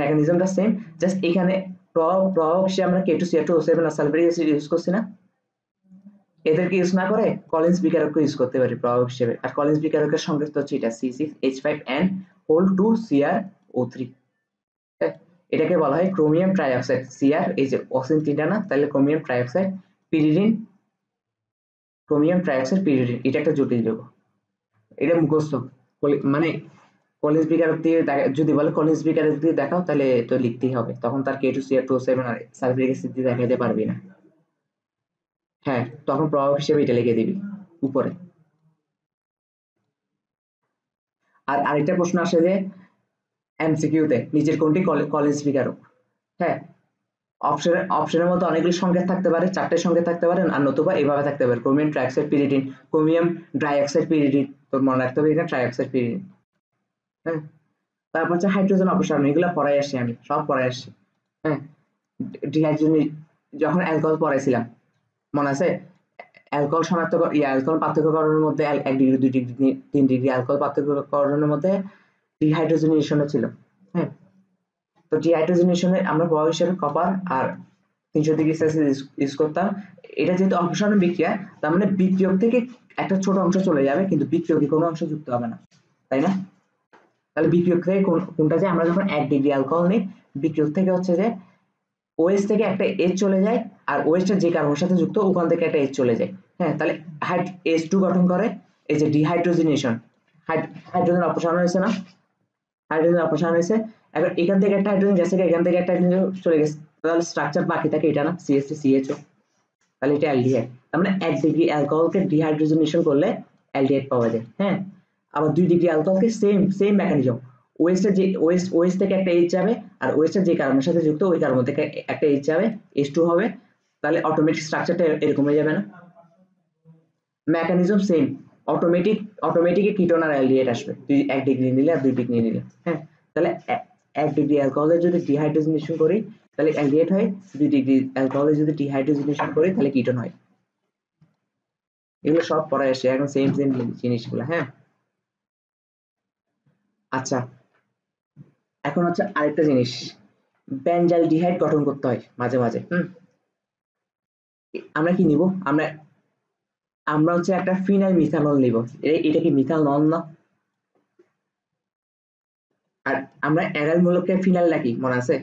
মেকানিজমটা সেম, জাস্ট এখানে প্রভাবক হিসেবে আমরা K2CR2O7 আর সালফিউরিক অ্যাসিড ইউজ করছি না, এদেরকে ইউজ না করে কলিন্স বিকারককে ইউজ করতে পারি প্রভাবক হিসেবে, আর কলিন্স বিকারকের সংকেত হচ্ছে এটা C6H5N2CrO3। এটাকে বলা হয় ক্রোমিয়াম ট্রাইঅক্সাইড, Cr এই যে অক্সিজেন তিনটা না, তাহলে chromium trioxide, pyridine, chromium trioxide pyridine, এটা একটা জটিল যৌগ, এটা মুখস্থ, মানে কলিন্স বিকারক দিয়ে যদি বলে কলিন্স বিকারক দিয়ে দেখাও, তাহলে তো লিখতেই হবে, তখন তার K2CR2O7 আর সালফিউরিক অ্যাসিড দিয়ে দেখাতে পারবি না। হ্যাঁ, তখন প্রভাবক হিসেবে এটা লিখে দিবি উপরে। আর আরেকটা প্রশ্ন আসে যে এমসিকিউতে, নিচের কোনটি কলিন্স বিকারক। হ্যাঁ, অপশনের মধ্যে অনেকগুলি সংকেত থাকতে পারে, 4টে সংকেত থাকতে পারে, আর নতুবা এভাবে থাকতে পারে, chromium trioxide pyridine, chromium dioxide pyridine, তোর মনে রাখতে হবে এটা ট্রাইঅক্সাইড পিরিডিন। হ্যাঁ, তারপর হচ্ছে হাইড্রোজেন অপসারণ, এগুলো পড়াই আসছি, আমি সব পড়াই আসছি। হ্যাঁ, ডিহাইড্রোজেন, যখন অ্যালকোহল পড়াইছিলাম মনে আছে, অ্যালকোহল শনাক্ত অ্যালকোহল পার্থক্যকরণের মধ্যে 1 ডিগ্রি 2 ডিগ্রি 3 ডিগ্রি অ্যালকোহল পার্থক্যকরণের মধ্যে ডিহাইড্রোজেনেশনও ছিল। হ্যাঁ, তো ডিহাইড্রোজেনেশনে আমরা প্রভাব হিসেবে কপার আর 300 ডিগ্রি সেলসিয়াস ইউজ করতাম। এটা যেহেতু অপসারণ বিক্রিয়া, তার মানে বিক্রিয়ক থেকে একটা ছোট অংশ চলে যাবে, কিন্তু বিক্রিয়কে কোনো অংশ যুক্ত হবে না, তাই না। তাহলে বিক্রিয়ক থেকে কোনটা, যে আমরা যখন 1 ডিগ্রি অ্যালকোহল নিই, বিক্রিয়ক থেকে হচ্ছে যে ওএইচ থেকে একটা এইচ চলে যায়, আর ওএইচটা যে কার্বনের সাথে যুক্ত ওখান থেকে একটা এইচ চলে যায়। হ্যাঁ, তাহলে H2 গঠন করে, এই যে ডিহাইড্রোজেনেশন, হাইড্রোজেন অপসারণ হয়েছে না, হাইড্রোজেন অপসারণ হয়েছে, এখন এখান থেকে একটা হাইড্রোজেন গেছে, এখান থেকে একটা হাইড্রোজেন চলে গেছে, তাহলে স্ট্রাকচার বাকি থাকে এটা না, CH3 CHO, তাহলে এটা অ্যালডিহাইড। তার মানে 1 ডিগ্রি অ্যালকোহলকে ডিহাইড্রোজেনেশন করলে অ্যালডিহাইড পাওয়া যায়। হ্যাঁ, আবার 2 ডিগ্রি অ্যালকোহলকে সেম সেম মেকানিজম, ওএইচটা যে ওএইচ থেকে একটা এইচ যাবে, আর ওএইচটা যে কার্বনের সাথে যুক্ত ওই কার্বন থেকে একটা এইচ যাবে, H2 হবে, তাহলে অটোমেটিক স্ট্রাকচারটা এরকম হয়ে যাবে না। মেকানিজম সেম, অটোমেটিক কিটোন আর অ্যালডিহাইড আসবে, তুই 1 ডিগ্রি নিলে আর 2 ডিগ্রি নিলে। হ্যাঁ, তাহলে 1 ডিগ্রি অ্যালকোহলের যদি ডিহাইড্রোজেনেশন করি তাহলে অ্যালডিহাইড হয়, 2 ডিগ্রি অ্যালকোহলের যদি ডিহাইড্রোজেনেশন করি তাহলে কিটোন হয়। এগুলো সব পড়ায় আসে এখন, সেম জিনিসগুলো। হ্যাঁ, আচ্ছা, এখন হচ্ছে আরেকটা জিনিস, বেনজালডিহাইড গঠন করতে হয় মাঝে মাঝে। আমরা কি নিব, আমরা আমরা হচ্ছে একটা ফিনাইল মিথানল নিব। এটা কি মিথানল না? আর আমরা অ্যারাইল মূলককে ফিনাইল ডাকি, মনে আছে?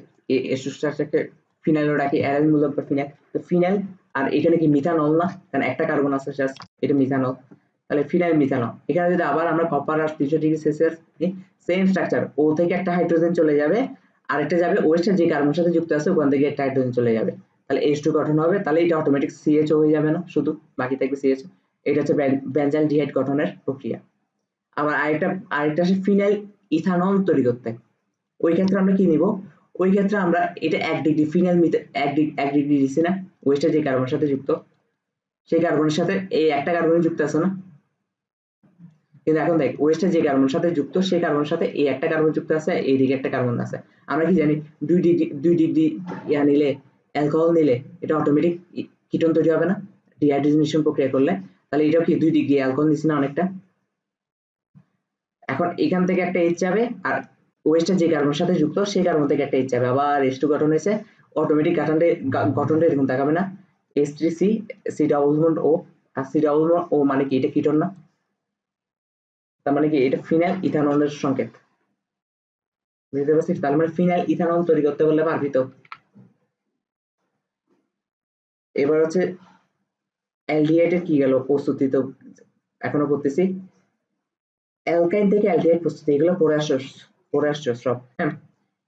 এসোস্টারকে ফিনাইলও ডাকি, অ্যারাইল মূলক বা ফিনাইল। তো ফিনাইল আর এখানে কি মিথানল না, কারণ একটা কার্বন আছে জাস্ট, এটা মিথানল। তাহলে ফিনাইল মিথানল। এখানে যদি আবার আমরা কপার আর 300 ডিগ্রি সেলসিয়াস, সেম স্ট্রাকচার, ও থেকে একটা হাইড্রোজেন চলে যাবে, আরেকটা যাবে ওয়েস্টের যে কার্বনের সাথে যুক্ত আছে ওখান থেকে একটা হাইড্রোজেন চলে যাবে, তাহলে H2 গঠন হবে। তাহলে এটা অটোমেটিক CHO হয়ে যাবে না, শুধু বাকি থাকবে CH। এটা হচ্ছে বেনজালডিহাইড গঠনের প্রক্রিয়া। আবার আরেকটা আছে ফিনাইল ইথানল তৈরি করতে। ওই ক্ষেত্রে আমরা কি নিব, ওই ক্ষেত্রে আমরা এটা 1 ডিগ্রি ফিনাইল 1 ডিগ্রি দিছি না, ওয়েস্টের যে কার্বনের সাথে যুক্ত, সেই কার্বনের সাথে এই একটা কার্বন যুক্ত আছে না, কিন্তু এখন দেখ ওয়েস্টের যে কার্বনের সাথে যুক্ত সেই কার্বনের সাথে এই একটা কার্বন যুক্ত আছে, এইদিকে একটা কার্বন আছে। আমরা কি জানি 2 ডিগ্রি ইয়া নিলে, অ্যালকোহল নিলে এটা অটোমেটিক কিটোন তৈরি হবে না ডিহাইড্রোজেনেশন প্রক্রিয়া করলে। তাহলে এটাও কি 2 ডিগ্রি অ্যালকোহল নিছি না অনেকটা। এখন এখান থেকে একটা H যাবে, আর ওয়েস্টের যে কার্বনের সাথে যুক্ত সেই কার্বন থেকে একটা H যাবে, আবার H2 গঠন হয়েছে। অটোমেটিক গঠনটা এরকম দেখাবে না, H3C, C double bond O, আর C ডাবল বন্ড O মানে কি, এটা কিটোন না? তার মানে কি এটা ফিনাইল ইথানলের সংকেত, বুঝতে পারছিস? তার মানে ফিনাইল ইথানল তৈরি করতে বললে পারবি তো। এবার হচ্ছে অ্যালডিহাইডের কি গেল প্রস্তুতি, তো এখনো করতেছি। অ্যালকাইন থেকে অ্যালডিহাইড প্রস্তুতি, এগুলো পড়ে আসছো সব। হ্যাঁ,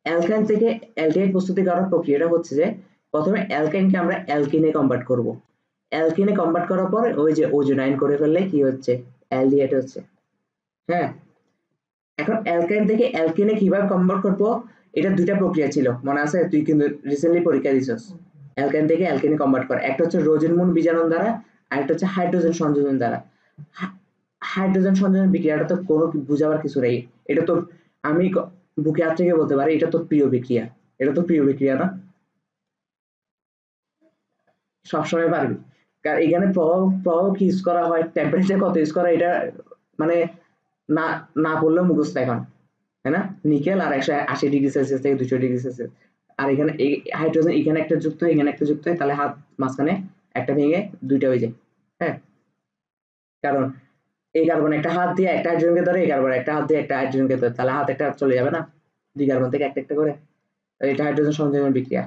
অ্যালকাইন থেকে অ্যালডিহাইড প্রস্তুতি করার প্রক্রিয়াটা হচ্ছে যে প্রথমে অ্যালকাইনকে আমরা অ্যালকিনে কনভার্ট করব। অ্যালকিনে কনভার্ট করার পর ওই যে ওজোনাইন করে ফেললে কি হচ্ছে, অ্যালডিহাইড হচ্ছে। হ্যাঁ, এখন অ্যালকাইন থেকে অ্যালকিনে কিভাবে কনভার্ট করবো, এটা দুইটা প্রক্রিয়া ছিল, মনে আছে? তুই কিন্তু রিসেন্টলি পরীক্ষা দিছিস। অ্যালকাইন থেকে অ্যালকিনে কনভার্ট করা, একটা হচ্ছে রোজেনমুন বিজারণ দ্বারা, আরেকটা হচ্ছে হাইড্রোজেন সংযোজন দ্বারা। হাইড্রোজেন সংযোজন বিক্রিয়াটা তো কোনো বুঝাবার কিছু নেই, এটা তো আমি বুকে হাত থেকে বলতে পারি এটা তো প্রিয় বিক্রিয়া, এটা তো প্রিয় বিক্রিয়া না, সবসময় পারবি। কারণ এখানে প্রভাব প্রভাব কি ইউজ করা হয়, টেম্পারেচার কত ইউজ করা, এটা মানে না না পড়লেও মুখস্থ এখন, তাই না? নিকেল আর 180 ডিগ্রি সেলসিয়াস থেকে 200 ডিগ্রি সেলসিয়াস, আর এখানে এই হাইড্রোজেন এখানে একটা যুক্ত হয় এখানে একটা যুক্ত হয়, তাহলে হাত মাঝখানে একটা ভেঙে দুইটা হয়ে যায়। হ্যাঁ, কারণ এই কার্বন একটা হাত দিয়ে একটা হাইড্রোজেনকে ধরে, এই কার্বন একটা হাত দিয়ে একটা হাইড্রোজেনকে ধরে, তাহলে হাত একটা চলে যাবে না, দুই কার্বন থেকে একটা একটা করে। এটা হাইড্রোজেন সংযোজন বিক্রিয়া।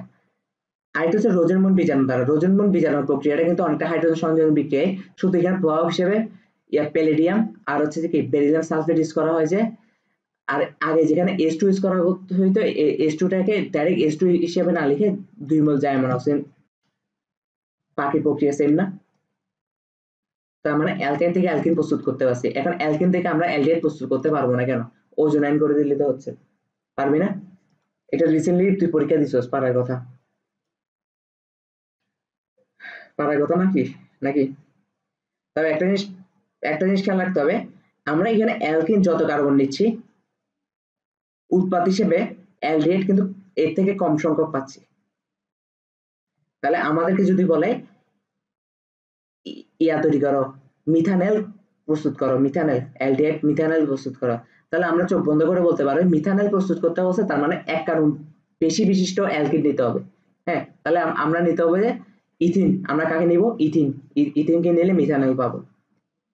আরেকটা হচ্ছে রোজেনমুন বিজারণ দ্বারা। রোজেনমুন বিজারণ প্রক্রিয়াটা কিন্তু অনেকটা হাইড্রোজেন সংযোজন বিক্রিয়ায়, শুধু এখানে প্রভাব হিসেবে প্যালেডিয়াম আর হচ্ছে যে কি বেরিলিয়াম সালফেট ইউজ করা হয় যে, আর আগে যেখানে H2 ইউজ করা হইতো, H2 টাকে ডাইরেক্ট H2 হিসেবে না লিখে 2 মোল জাইমন অক্সিজেন, বাকি প্রক্রিয়া সেম না? তার মানে অ্যালকেন থেকে অ্যালকিন প্রস্তুত করতে পারছি, এখন অ্যালকিন থেকে আমরা অ্যালডিহাইড প্রস্তুত করতে পারবো না কেন? ওজোনাইন করে দিলে তো হচ্ছে, পারবি না? এটা রিসেন্টলি তুই পরীক্ষা দিছিস, পারার কথা, পারার কথা নাকি নাকি তবে একটা জিনিস খেয়াল রাখতে হবে, আমরা এখানে অ্যালকিন যত কার্বন নিচ্ছি উৎপাদ হিসেবে অ্যালডিহাইড কিন্তু এর থেকে কম সংখ্যক পাচ্ছি। তাহলে আমাদেরকে যদি বলে ইয়া তৈরি করো, মিথানেল প্রস্তুত করো, মিথানেল অ্যালডিহাইড মিথানেল প্রস্তুত করো, তাহলে আমরা চোখ বন্ধ করে বলতে পারবো মিথানেল প্রস্তুত করতে বলছে, তার মানে এক কার্বন বেশি বিশিষ্ট অ্যালকিন নিতে হবে। হ্যাঁ, তাহলে আমরা নিতে হবে যে ইথিন, আমরা কাকে নিব, ইথিন, ইথিনকে নিলে মিথানেল পাবো।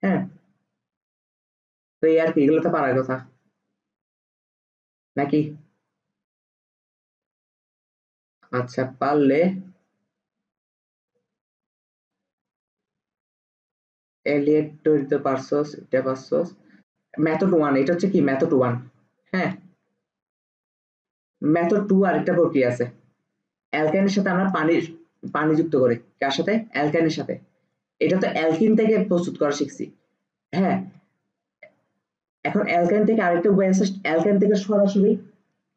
হ্যাঁ, তো এই আর কি, এগুলো তো পারার কথা নাকি? আচ্ছা, পারলে অ্যালডিহাইড তৈরিতে পারছস, এটা পারছস। মেথড 1, এটা হচ্ছে কি মেথড 1। হ্যাঁ, মেথড 2 আরেকটা প্রক্রিয়া আছে, অ্যালকাইনের সাথে আমরা পানি যুক্ত করে, কার সাথে, অ্যালকাইনের সাথে। এটা তো অ্যালকিন থেকে প্রস্তুত করা শিখছি। হ্যাঁ, এখন অ্যালকাইন থেকে আরেকটা উপায় আছে, অ্যালকাইন থেকে সরাসরি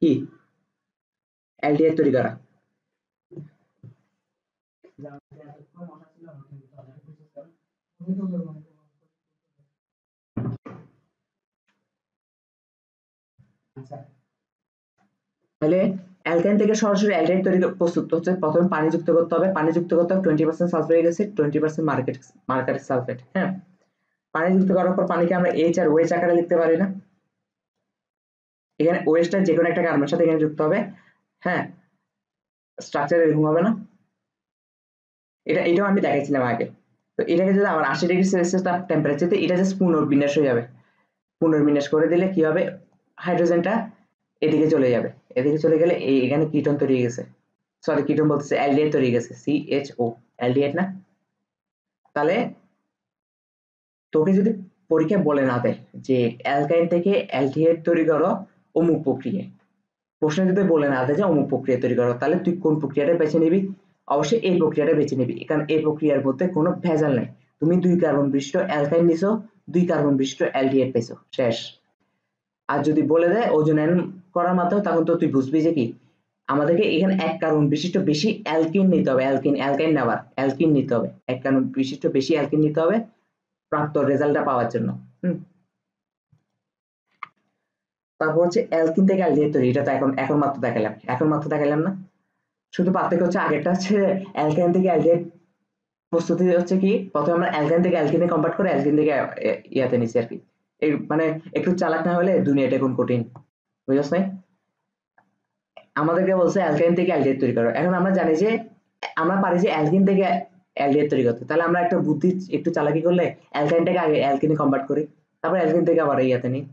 কি অ্যালডিহাইড তৈরি করা। আচ্ছা, তাহলে অ্যালকাইন থেকে সরাসরি অ্যালডিহাইড তৈরি প্রস্তুত হচ্ছে। প্রথমে পানি যুক্ত করতে হবে, 20% সালফিউরিক অ্যাসিড, 20% মার্কারি সালফেট। হ্যাঁ, পানি যুক্ত করার পর পানিকে আমরা এইচ আর ওএইচ আকারে লিখতে পারি না? এখানে ওএইচটা যে কোনো একটা কার্বনের সাথে এখানে যুক্ত হবে। হ্যাঁ, স্ট্রাকচার এরকম হবে না? এটাও আমি দেখাইছিলাম আগে। তো এটাকে যদি আমার 80°C টেম্পারেচারে, এটা জাস্ট পুনর্বিন্যাস হয়ে যাবে। পুনর্বিন্যাস করে দিলে কি হবে, হাইড্রোজেনটা এদিকে চলে যাবে। এদিকে চলে গেলে এখানে কিটোন তৈরি হয়ে গেছে, সরি কিটোন বলতেছে, অ্যালডিহাইড তৈরি হয়ে গেছে, CHO, অ্যালডিহাইড না? তাহলে তোকে যদি পরীক্ষায় বলে না দেয় যে অ্যালকাইন থেকে অ্যালডিহাইড তৈরি করো অমুক প্রক্রিয়ায়, প্রশ্ন যদি বলে না দেয় যে অমুক প্রক্রিয়া তৈরি করো, তাহলে তুই কোন প্রক্রিয়াটা বেছে নিবি? অবশ্যই এই প্রক্রিয়াটা বেছে নিবি, কারণ এই প্রক্রিয়ার মধ্যে কোনো ভেজাল নাই। তুমি 2 কার্বন বিশিষ্ট অ্যালকাইন নিছো, 2 কার্বন বিশিষ্ট অ্যালডিহাইড পেয়েছো, শেষ। আর যদি বলে দেয় ওজন এন করার মাধ্যমে, তখন তো তুই বুঝবি যে কি আমাদেরকে এখানে 1 কার্বন বিশিষ্ট বেশি অ্যালকিন নিতে হবে। অ্যালকাইন না, আবার অ্যালকিন নিতে হবে, 1 কার্বন বিশিষ্ট বেশি অ্যালকিন নিতে হবে প্রাপ্ত রেজাল্টটা পাওয়ার জন্য। তারপর হচ্ছে অ্যালকিন থেকে অ্যালডিহাইড তৈরি, এটা তো এখন মাত্র দেখালাম না? শুধু পার্থক্য হচ্ছে আগেরটা হচ্ছে অ্যালকাইন থেকে অ্যালডিহাইড প্রস্তুতি হচ্ছে কি, প্রথমে আমরা অ্যালকাইন থেকে অ্যালকিনে কনভার্ট করে অ্যালকিন থেকে ইয়াতে নিছি আর কি। এই মানে একটু চালাক না হলে দুনিয়াটা এখন কঠিন, বুঝছ নাই? আমাদেরকে বলছে অ্যালকাইন থেকে অ্যালডিহাইড তৈরি করো। এখন আমরা জানি যে আমরা পারি যে অ্যালকিন থেকে অ্যালডিহাইড তৈরি করতে, তাহলে আমরা একটা বুদ্ধি একটু চালাকি করলে অ্যালকাইনটাকে আগে অ্যালকিনে কনভার্ট করি, তারপর অ্যালকিন থেকে আবার ইয়াতে নিই,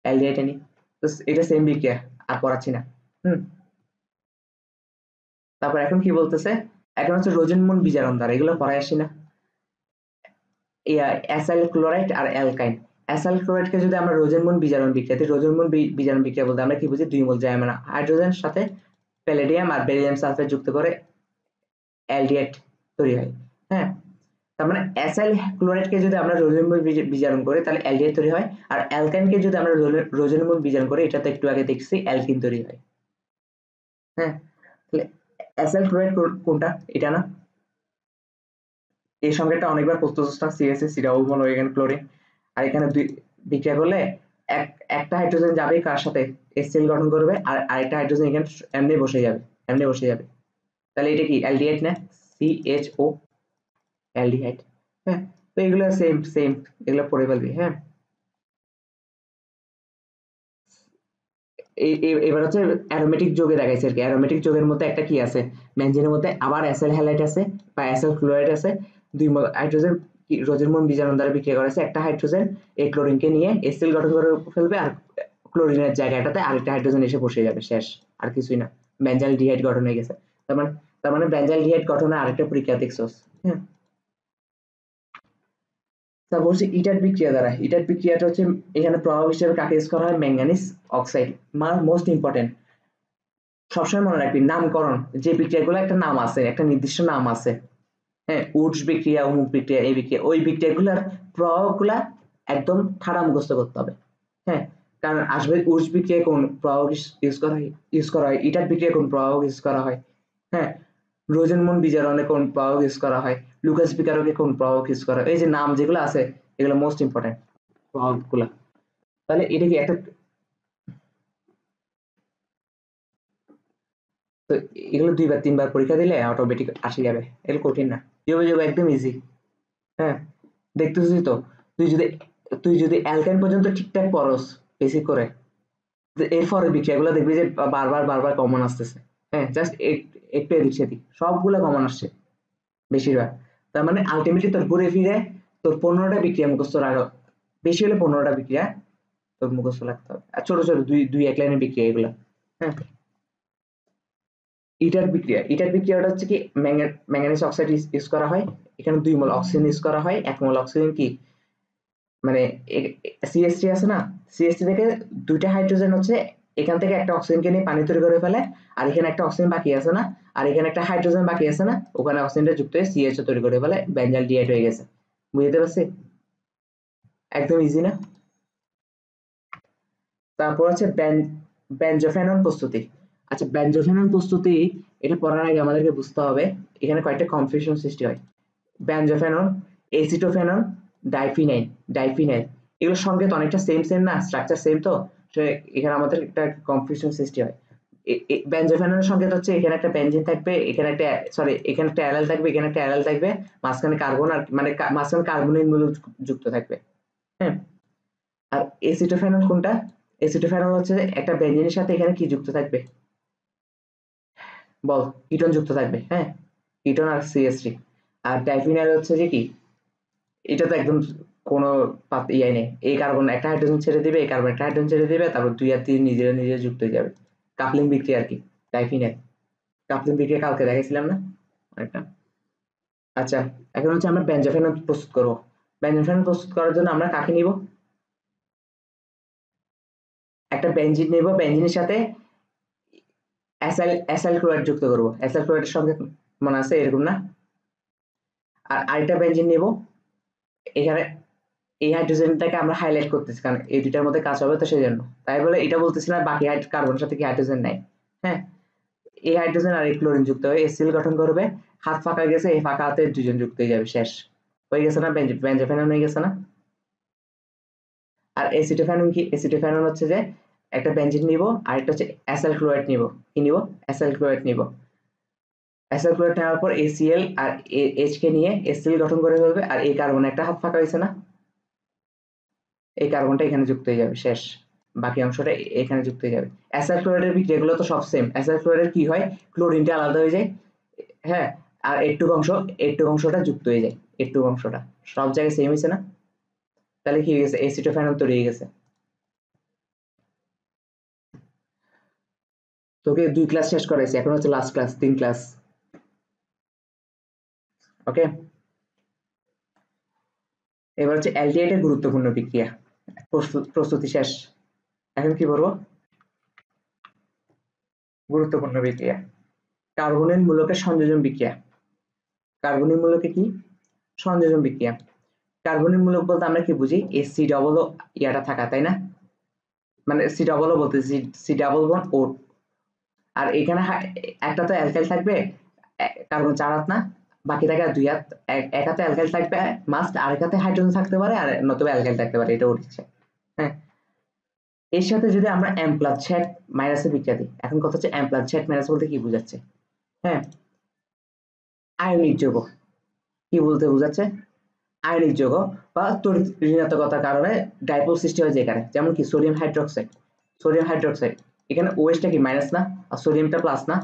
অ্যালডিহাইডে নিই। তো এটা সেম বিক্রিয়া, আর পড়াচ্ছি না। হুম তারপর এখন কি বলতেছে, এখন হচ্ছে রোজেনমুন বিজারণ দ্বারা, এগুলো পড়ায় আসি না? অ্যাসাইল ক্লোরাইড আর অ্যালকাইন। অ্যাসাইল ক্লোরাইডকে যদি আমরা রোজেনমুন বিজারণ বিক্রিয়া দিই, রোজেনমুন বিজারণ বিক্রিয়া বলতে আমরা কি বুঝি, 2 মোল জাইমানা হাইড্রোজেনের সাথে প্যালেডিয়াম আর বেরিলিয়াম সালফেট যুক্ত করে অ্যালডিহাইড তৈরি হয়। হ্যাঁ, তার মানে অ্যাসাইল ক্লোরাইডকে যদি আমরা রোজেনমুন বিজারণ করি তাহলে অ্যালডিহাইড তৈরি হয়, আর অ্যালকাইনকে যদি আমরা রোজেনমুন বিজারণ করি, এটা তো একটু আগে দেখছি অ্যালকিন তৈরি হয়। হ্যাঁ, তাহলে অ্যাসাইল ক্লোরাইড কোনটা, এটা না? এই সংকেতটা অনেকবার প্রস্তুত সিএসএ সিরাউল এখানে ক্লোরিন, আর এখানে দুই বিক্রিয়া করলে একটা হাইড্রোজেন যাবে কার সাথে, HCl গঠন করবে, আর আরেকটা হাইড্রোজেন এখানে এমনি বসে যাবে। তাহলে এটা কি অ্যালডিহাইড না? CHO, aldehyde. হ্যাঁ, তো এগুলো সেম এগুলো পড়ে ফেলবি। হ্যাঁ, এবার হচ্ছে অ্যারোমেটিক যোগে দেখাইছে আর কি। অ্যারোমেটিক যোগের মধ্যে একটা কি আছে, বেনজিনের মধ্যে আবার অ্যাসাইল হ্যালাইড আছে বা অ্যাসাইল ক্লোরাইড আছে, 2 হাইড্রোজেন রোজেনমন বিজারণ দ্বারা বিক্রিয়া করেছে, একটা হাইড্রোজেন এই ক্লোরিনকে নিয়ে HCl গঠন করে ফেলবে, আর ক্লোরিনের জায়গাটাতে আরেকটা হাইড্রোজেন এসে বসে যাবে, শেষ। আর কিছুই না, বেঞ্জাইল ডিহাইড গঠন হয়ে গেছে। তার মানে বেঞ্জাইল ডিহাইড গঠনে আরেকটা পরীক্ষা দেখছোস। হ্যাঁ, তারপর হচ্ছে ইটার বিক্রিয়া দ্বারা, ইটার বিক্রিয়াটা হচ্ছে এখানে প্রভাব হিসেবে কাকে ইউজ করা হয়, ম্যাঙ্গানিজ অক্সাইড। মোস্ট ইম্পর্টেন্ট, সবসময় মনে রাখবি নামকরণ, যে বিক্রিয়াগুলো একটা নাম আছে, একটা নির্দিষ্ট নাম আছে। হ্যাঁ, উডস বিক্রিয়া, অমুক বিক্রিয়া, এই বিক্রিয়া, ওই বিক্রিয়াগুলোর প্রভাবগুলা একদম ঠাড়া মুখস্থ করতে হবে। হ্যাঁ, কারণ আসবে উডস বিক্রিয়ায় কোন প্রভাব ইউজ করা হয়, ইটার বিক্রিয়ায় কোন প্রভাব ইউজ করা হয়। হ্যাঁ, রোজেনমুন বিজারণে কোন প্রভাব ইউজ করা হয়, লুকাস বিকারকে কোন প্রভাব ইউজ করা হয়, এই যে নাম যেগুলো আছে এগুলো মোস্ট ইম্পর্টেন্ট প্রভাবগুলা। তাহলে এটা কি একটা, তো এগুলো 2 বার 3 বার পরীক্ষা দিলে অটোমেটিক আসে যাবে, এগুলো কঠিন না, যোগ একদম ইজি। হ্যাঁ, দেখতেছিস তো, তুই যদি তুই যদি অ্যালকাইন পর্যন্ত ঠিকঠাক পড়স বেসিক করে, এরপরে বিক্রিয়াগুলো দেখবি যে বারবার কমন আসতেছে। হ্যাঁ, জাস্ট একটু এদিক সেদিক সবগুলো কমন আসছে বেশিরভাগ। তার মানে আলটিমেটলি তোর ঘুরে ফিরে তোর 15টা বিক্রিয়া মুখস্থ রাখা, বেশি হলে 15টা বিক্রিয়া তোর মুখস্থ রাখতে হবে, আর ছোট ছোট দুই দুই এক লাইনের বিক্রিয়া এগুলো। হ্যাঁ, ইটার বিক্রিয়াটা হচ্ছে কি, ম্যাঙ্গানিজ অক্সাইড ইউজ করা হয়, এখানে 2 মোল অক্সিজেন ইউজ করা হয়। 1 মোল অক্সিজেন কি মানে CH3 আছে না, CH3 থেকে 2টা হাইড্রোজেন হচ্ছে এখান থেকে একটা অক্সিজেনকে নিয়ে পানি তৈরি করে ফেলে, আর এখানে একটা অক্সিজেন বাকি আছে না, আর এখানে একটা হাইড্রোজেন বাকি আছে না, ওখানে অক্সিজেনটা যুক্ত হয়ে CHO তৈরি করে ফেলে, বেঞ্জাইল ডিহাইড হয়ে গেছে। বুঝতে পারছি? একদম ইজি না? তারপর হচ্ছে বেনজোফেনন প্রস্তুতি। আচ্ছা, বেনজোফেনন প্রস্তুতি এটা পড়ার আগে আমাদেরকে বুঝতে হবে এখানে কয়েকটা কনফিউশন সৃষ্টি হয়। বেনজোফেনন, এসিটোফেনন, ডাইফিনাইল, এগুলোর সংকেত অনেকটা সেম না, স্ট্রাকচার সেম তো, এখানে আমাদের একটা কনফিউশন সৃষ্টি হয়। বেনজোফেননের সংকেত হচ্ছে এখানে একটা বেনজিন থাকবে, এখানে একটা এখানে একটা অ্যালাইল থাকবে, এখানে একটা অ্যালাইল থাকবে, মাঝখানে কার্বন আর মানে মাঝখানে কার্বনের মূলক যুক্ত থাকবে। হ্যাঁ, আর এসিটোফেনল কোনটা? এসিটোফেনল হচ্ছে একটা বেনজিনের সাথে এখানে কি যুক্ত থাকবে বল? কিটোন যুক্ত থাকবে। হ্যাঁ, কিটোন আর CH3। আর ডাইফিনাইল হচ্ছে যে কি, এটা তো একদম কোনো ইয়ে নেই, এই কার্বন একটা হাইড্রোজেন ছেড়ে দিবে, এই কার্বন একটা হাইড্রোজেন ছেড়ে দিবে, তারপর 2 আর 3 নিজেরা নিজে যুক্ত হয়ে যাবে। কাপলিং বিক্রিয়া আর কি, ডাইফিনাইল। কাপলিং বিক্রিয়া কালকে দেখাইছিলাম না একটা। আচ্ছা, এখন হচ্ছে আমরা বেনজোফেনল প্রস্তুত করব। বেনজোফেনল প্রস্তুত করার জন্য আমরা কাকে নিব? একটা বেনজিন নেব, বেনজিনের সাথে অ্যাসাইল ক্লোরাইড যুক্ত করব। অ্যাসাইল ক্লোরাইডের সঙ্গে মনে আছে এরকম না? আর আরেকটা বেনজিন নেব, এখানে এই হাইড্রোজেনটাকে আমরা হাইলাইট করতেছি কারণ এই দুইটার মধ্যে কাজ হবে, তো সেই জন্য তাই বলে এটা বলতেছি না বাকি কার্বনের সাথে কি হাইড্রোজেন নাই। হ্যাঁ, এই হাইড্রোজেন আর এই ক্লোরিন যুক্ত হয়ে এসিএল গঠন করবে, হাত ফাঁকা গেছে, এই ফাঁকা হাতে দুজন যুক্ত হয়ে যাবে, শেষ হয়ে গেছে না? বেনজোফেনন হয়ে গেছে না? আর এসিটোফেনন কি? এসিটোফেনন হচ্ছে যে একটা বেনজিন নিব, আর একটা হচ্ছে অ্যাসাইল ক্লোরাইড নিব। কি নিব? অ্যাসাইল ক্লোরাইড নিব। অ্যাসাইল ক্লোরাইড নেওয়ার পর এসিএল আর এইচ কে নিয়ে এসিএল গঠন করে ফেলবে, আর এই কার্বন একটা হাত ফাঁকা হয়েছে না, এই কার্বনটা এখানে যুক্ত হয়ে যাবে, শেষ। বাকি অংশটা এখানে যুক্ত হয়ে যাবে। অ্যাসাইল ক্লোরাইডের বিক্রিয়াগুলো তো সব সেম। অ্যাসাইল ক্লোরাইডের কি হয়, ক্লোরিনটা আলাদা হয়ে যায়। হ্যাঁ, আর এইটুক অংশটা যুক্ত হয়ে যায়, এইটুক অংশটা সব জায়গায় সেম হয়েছে না? তাহলে কি হয়ে গেছে? এসিটোফেনল তৈরি হয়ে গেছে। তোকে 2 ক্লাস শেষ করাইছি, এখন হচ্ছে লাস্ট ক্লাস, 3 ক্লাস। ওকে, এবার হচ্ছে অ্যালডিহাইডের গুরুত্বপূর্ণ বিক্রিয়া। প্রস্তুতি শেষ। এখন কি বলবো? গুরুত্বপূর্ণ বিক্রিয়া, কার্বনের মূলকের সংযোজন বিক্রিয়া। কার্বনের মূলকে কি? সংযোজন বিক্রিয়া। কার্বনের মূলক বলতে আমরা কি বুঝি? সি ডবল ইয়াটা থাকা, তাই না? মানে সি ডবল বলতেছি, সি ডাবল বন্ড ও। আর এখানে একটা তো অ্যালকাইল থাকবে, কার্বন 4 হাত না, বাকি থাকে 2 হাত। এক হাতে অ্যালকাইল থাকবে মাস্ট, আরেক হাতে হাইড্রোজেন থাকতে পারে, আর নতুবা অ্যালকাইল থাকতে পারে, এটা ওর ইচ্ছে। হ্যাঁ, এর সাথে যদি আমরা এম প্লাস ঝেড মাইনাসের বিক্রিয়া দিই, এখন কথা হচ্ছে এম প্লাস ঝেড মাইনাস বলতে কি বোঝাচ্ছে? হ্যাঁ, আয়নিক যৌগ। কি বলতে বোঝাচ্ছে? আয়নিক যৌগ বা তড়িৎ ঋণাত্মকতার কারণে ডাইপোল সৃষ্টি হয় যেখানে, যেমন কি সোডিয়াম হাইড্রোক্সাইড। সোডিয়াম হাইড্রোক্সাইড এখানে ওএইচটা কি মাইনাস না, আর সোডিয়ামটা প্লাস না?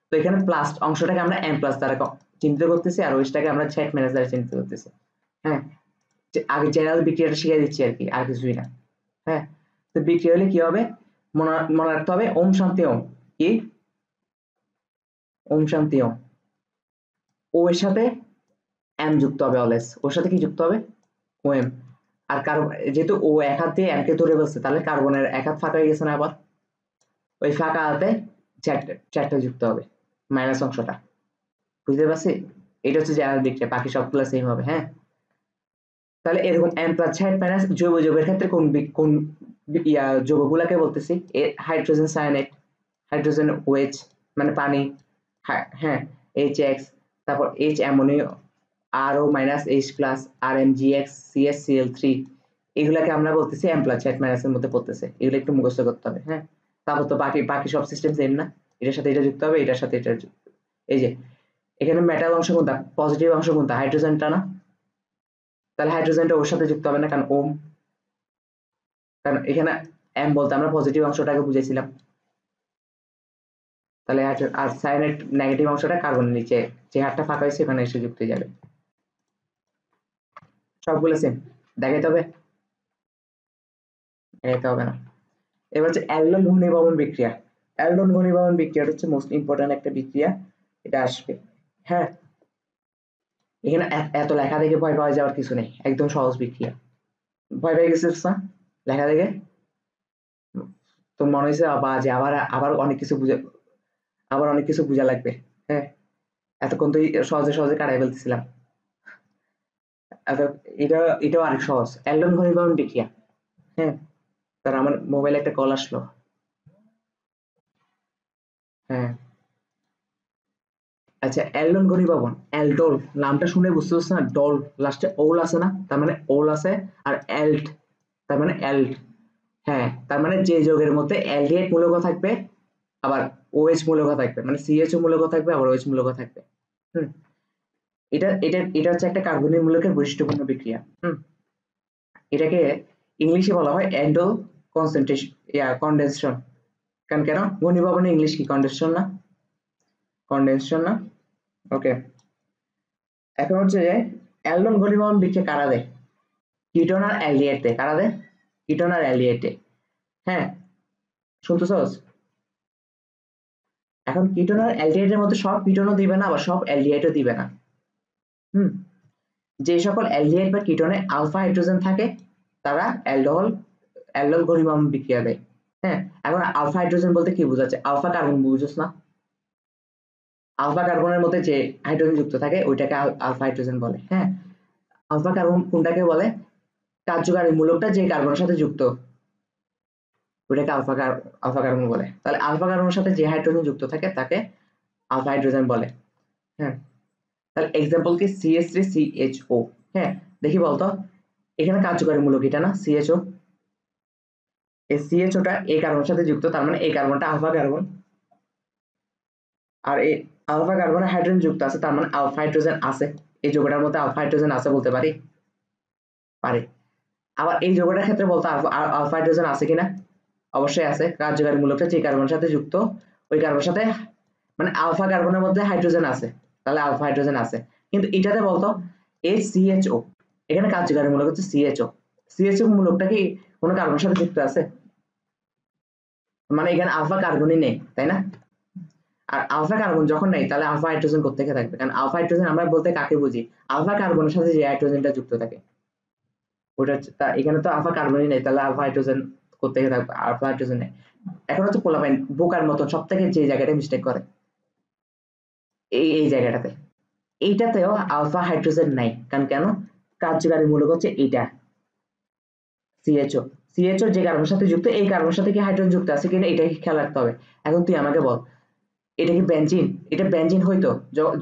তো এখানে প্লাস অংশটাকে আমরা এম প্লাস দ্বারা চিহ্নিত করতেছি, আর ওএইচটাকে আমরা ঝেড মাইনাস দ্বারা চিহ্নিত করতেছি। হ্যাঁ, আগে জেনারেল বিক্রিয়াটা শিখিয়ে দিচ্ছি আর কি, আর কিছুই না। হ্যাঁ, তো বিক্রিয়া হলে কি হবে মনে রাখতে হবে, ওম শান্তি ওম। কি? ওম শান্তি ওম। ও এর সাথে এম যুক্ত হবে অলওয়েজ, ওর সাথে কি যুক্ত হবে? ও এম। আর কার্বন যেহেতু ও এক হাত দিয়ে এম কে ধরে ফেলছে, তাহলে কার্বনের এক হাত ফাঁকা হয়ে গেছে না আবার, ওই ফাঁকা হাতে চ্যাটটা যুক্ত হবে, মাইনাস অংশটা। বুঝতে পারছি? এটা হচ্ছে জেনারেল বিক্রিয়া, বাকি সবগুলো সেম হবে। হ্যাঁ, তাহলে এরকম এম প্লাস ঝেড মাইনাস জৈব যৌগের ক্ষেত্রে কোন যৌগগুলাকে বলতেছি? হাইড্রোজেন সায়ানাইড, হাইড্রোজেন ওএইচ মানে পানি। হ্যাঁ, HX, তারপর H অ্যামোনিয়, RO minus H plus, RMGX, CSCl3, এগুলাকে আমরা বলতেছি এম প্লাস ঝেড মাইনাসের মধ্যে পড়তেছে। এগুলো একটু মুখস্থ করতে হবে। হ্যাঁ, তারপর তো বাকি বাকি সব সিস্টেম সেম না? এটার সাথে এটা যুক্ত হবে, এটার সাথে এটা এই যে এখানে মেটাল অংশ কোনটা, পজিটিভ অংশ কোনটা? হাইড্রোজেনটা না? তাহলে হাইড্রোজেনটা ওর সাথে যুক্ত হবে না, কারণ ওম। কারণ এখানে এম বলতে আমরা পজিটিভ অংশটাকে বুঝেছিলাম। তাহলে আর সায়ানাইড নেগেটিভ অংশটা কার্বনের নিচে যে হাতটা ফাঁকা হয়েছে ওখানে এসে যুক্ত হয়ে যাবে। সবগুলো সেম, দেখাইতে হবে? দেখাইতে হবে না। এবার হচ্ছে অ্যালডোন ঘনীভবন বিক্রিয়া। অ্যালডোন ঘনীভবন বিক্রিয়াটা হচ্ছে মোস্ট ইম্পর্টেন্ট একটা বিক্রিয়া, এটা আসবে। হ্যাঁ, এখানে এত লেখা দেখে ভয় পাওয়া যাওয়ার কিছু নেই, একদম সহজ বিক্রিয়া। ভয় পেয়ে গেছিস না লেখা দেখে? তোর মনে হয়েছে যে আবার আবার অনেক কিছু বুঝে, আবার অনেক কিছু বোঝা লাগবে। হ্যাঁ, এতক্ষণ তো সহজে সহজে কাটাই ফেলতেছিলাম। এটা এটাও আরেক সহজ, অ্যালডোন ঘনীভবন বিক্রিয়া। হ্যাঁ, তার আমার মোবাইলে একটা কল আসলো। হ্যাঁ, আচ্ছা, অ্যালডোন ঘনীভবন, অ্যালডোল নামটা শুনে বুঝতে পারছো না? ডল লাস্টে ওল আছে না, তার মানে ওল আছে, আর অ্যাল্ট তার মানে অ্যাল্ট। হ্যাঁ, তার মানে যে যৌগের মধ্যে অ্যালডিহাইড মূলক থাকবে আবার OH মূলক থাকবে, মানে CHO মূলক থাকবে আবার OH মূলক থাকবে। হুম, এটা হচ্ছে একটা কার্বনিক মূলকের বৈশিষ্ট্যপূর্ণ বিক্রিয়া। এটাকে ইংলিশে বলা হয় এন্ডো কনসেন্ট্রেশন কনডেনশন। কারণ কেন ঘনীভবনে ইংলিশ কি কনডেনশন না? কনডেনশন না? ওকে, এখন হচ্ছে যে অ্যালডোল ঘনীভবন বিক্রিয়া কারা দেয়? কিটোন আর অ্যালডিহাইড দেয়। কারা দেয়? কিটোন আর অ্যালডিহাইড দেয়। হ্যাঁ, শুনতেছস? এখন কিটোন আর অ্যালডিহাইডের মধ্যে সব কিটোনও দিবে না আবার সব অ্যালডিহাইডও দিবে না। হুম, যে সকল অ্যালডিহাইড বা কিটোনে আলফা হাইড্রোজেন থাকে তারা অ্যালডোল ঘনীভবন বিক্রিয়া দেয়। হ্যাঁ, এখন আলফা হাইড্রোজেন বলতে কি বোঝাচ্ছে? আলফা কার্বন বুঝছ না? আলফা কার্বনের মধ্যে যে হাইড্রোজেন যুক্ত থাকে ওইটাকে আলফা হাইড্রোজেন বলে। হ্যাঁ, আলফা কার্বন কোনটাকে বলে? কার্যকারী মূলকটা যে কার্বনের সাথে যুক্ত ওইটাকে আলফা কার্বন বলে। তাহলে আলফা কার্বনের সাথে যে হাইড্রোজেন যুক্ত থাকে তাকে আলফা হাইড্রোজেন বলে। হ্যাঁ, তাহলে এক্সাম্পল কি CH3CHO। হ্যাঁ, দেখি বলতো এখানে কার্যকারী মূলক এটা না CHO? এই CHOটা এই কার্বনের সাথে যুক্ত, তার মানে এই কার্বনটা আলফা কার্বন, আর এই আলফা কার্বনে হাইড্রোজেন যুক্ত আছে তার মানে আলফা হাইড্রোজেন আছে। এই যৌগটার মধ্যে আলফা হাইড্রোজেন আছে বলতে পারি? পারি। আবার এই যৌগটার ক্ষেত্রে বলতো আলফা হাইড্রোজেন আছে কিনা? অবশ্যই আছে। কার্যকারী মূলকটা যে কার্বনের সাথে যুক্ত ওই কার্বনের সাথে মানে আলফা কার্বনের মধ্যে হাইড্রোজেন আছে, তাহলে আলফা হাইড্রোজেন আছে। কিন্তু এটাতে বলতো CHO, এখানে কার্যকারী মূলক হচ্ছে CHO মূলকটা কি কোনো কার্বনের সাথে যুক্ত আছে? মানে এখানে আলফা কার্বনই নেই, তাই না? আর আলফা কার্বন যখন নেই তাহলে আলফা হাইড্রোজেন কোত্থেকে থাকবে? কারণ আলফা হাইড্রোজেন আমরা বলতে কাকে বুঝি? আলফা কার্বনের সাথে যে হাইড্রোজেনটা যুক্ত থাকে ওটা হচ্ছে এখানে তো আলফা কার্বনই নেই, তাহলে আলফা হাইড্রোজেন কোত্থেকে থাকবে? আলফা হাইড্রোজেন নেই। এখন হচ্ছে পোলাপাইন বোকার মতো সব থেকে যে জায়গাটা মিস্টেক করে এই জায়গাটাতে, এইটাতেও আলফা হাইড্রোজেন নাই। কারণ কেন? কার্যকারী মূলক হচ্ছে এইটা CHO যে কার্বনের সাথে যুক্ত এই কার্বনের সাথে কি হাইড্রোজেন যুক্ত আছে কিনা এটাকে খেয়াল রাখতে হবে। এখন তুই আমাকে বল এটা কি বেনজিন? এটা বেনজিন হইতো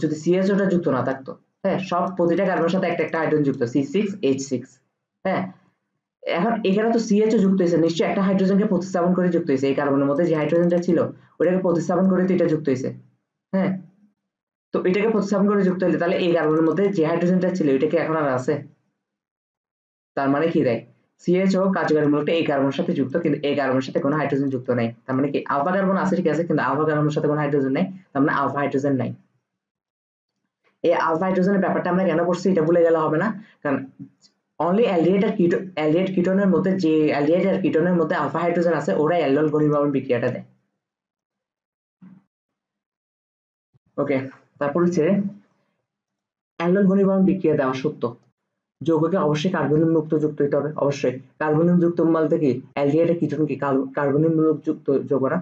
যদি CHOটা যুক্ত না থাকতো। হ্যাঁ, সব প্রতিটা কার্বনের সাথে একটা একটা হাইড্রোজেন যুক্ত C6H6। হ্যাঁ, এখন এখানে তো CHO যুক্ত হয়েছে, নিশ্চয়ই একটা হাইড্রোজেনকে প্রতিস্থাপন করে যুক্ত হয়েছে। এই কার্বনের মধ্যে যে হাইড্রোজেনটা ছিল ওটাকে প্রতিস্থাপন করে তো এটা যুক্ত হয়েছে। হ্যাঁ, তো এটাকে প্রতিস্থাপন করে যুক্ত হলে তাহলে এই কার্বনের মধ্যে যে হাইড্রোজেনটা ছিল এটা কি এখন আর আছে? তার মানে কি দেয়? CHO কার্যকারী মূলকটা এই কার্বনের সাথে যুক্ত কিন্তু এই কার্বনের সাথে কোনো হাইড্রোজেন যুক্ত নাই। তার মানে কি আলফা কার্বন আছে ঠিক আছে কিন্তু আলফা কার্বনের সাথে কোনো হাইড্রোজেন নাই, তার মানে আলফা হাইড্রোজেন নাই। এই আলফা হাইড্রোজেনের ব্যাপারটা আমরা কেন করছি এটা ভুলে গেলে হবে না। কারণ অনলি অ্যালডিহাইড কিটোনের মধ্যে যে অ্যালডিহাইড আর কিটোনের মধ্যে আলফা হাইড্রোজেন আছে ওরা অ্যালডোল ঘনীভবন বিক্রিয়াটা দেয়। ওকে, তারপর হচ্ছে অ্যালডোল ঘনীভবন বিক্রিয়া দেওয়া সত্য যৌগকে অবশ্যই কার্বনিক মুক্ত যুক্ত হতে হবে। অবশ্যই কার্বনিক যুক্ত বলতে কি অ্যালডিহাইড আর কিটোন কি কার্বনিক মূলক যুক্ত যৌগ না?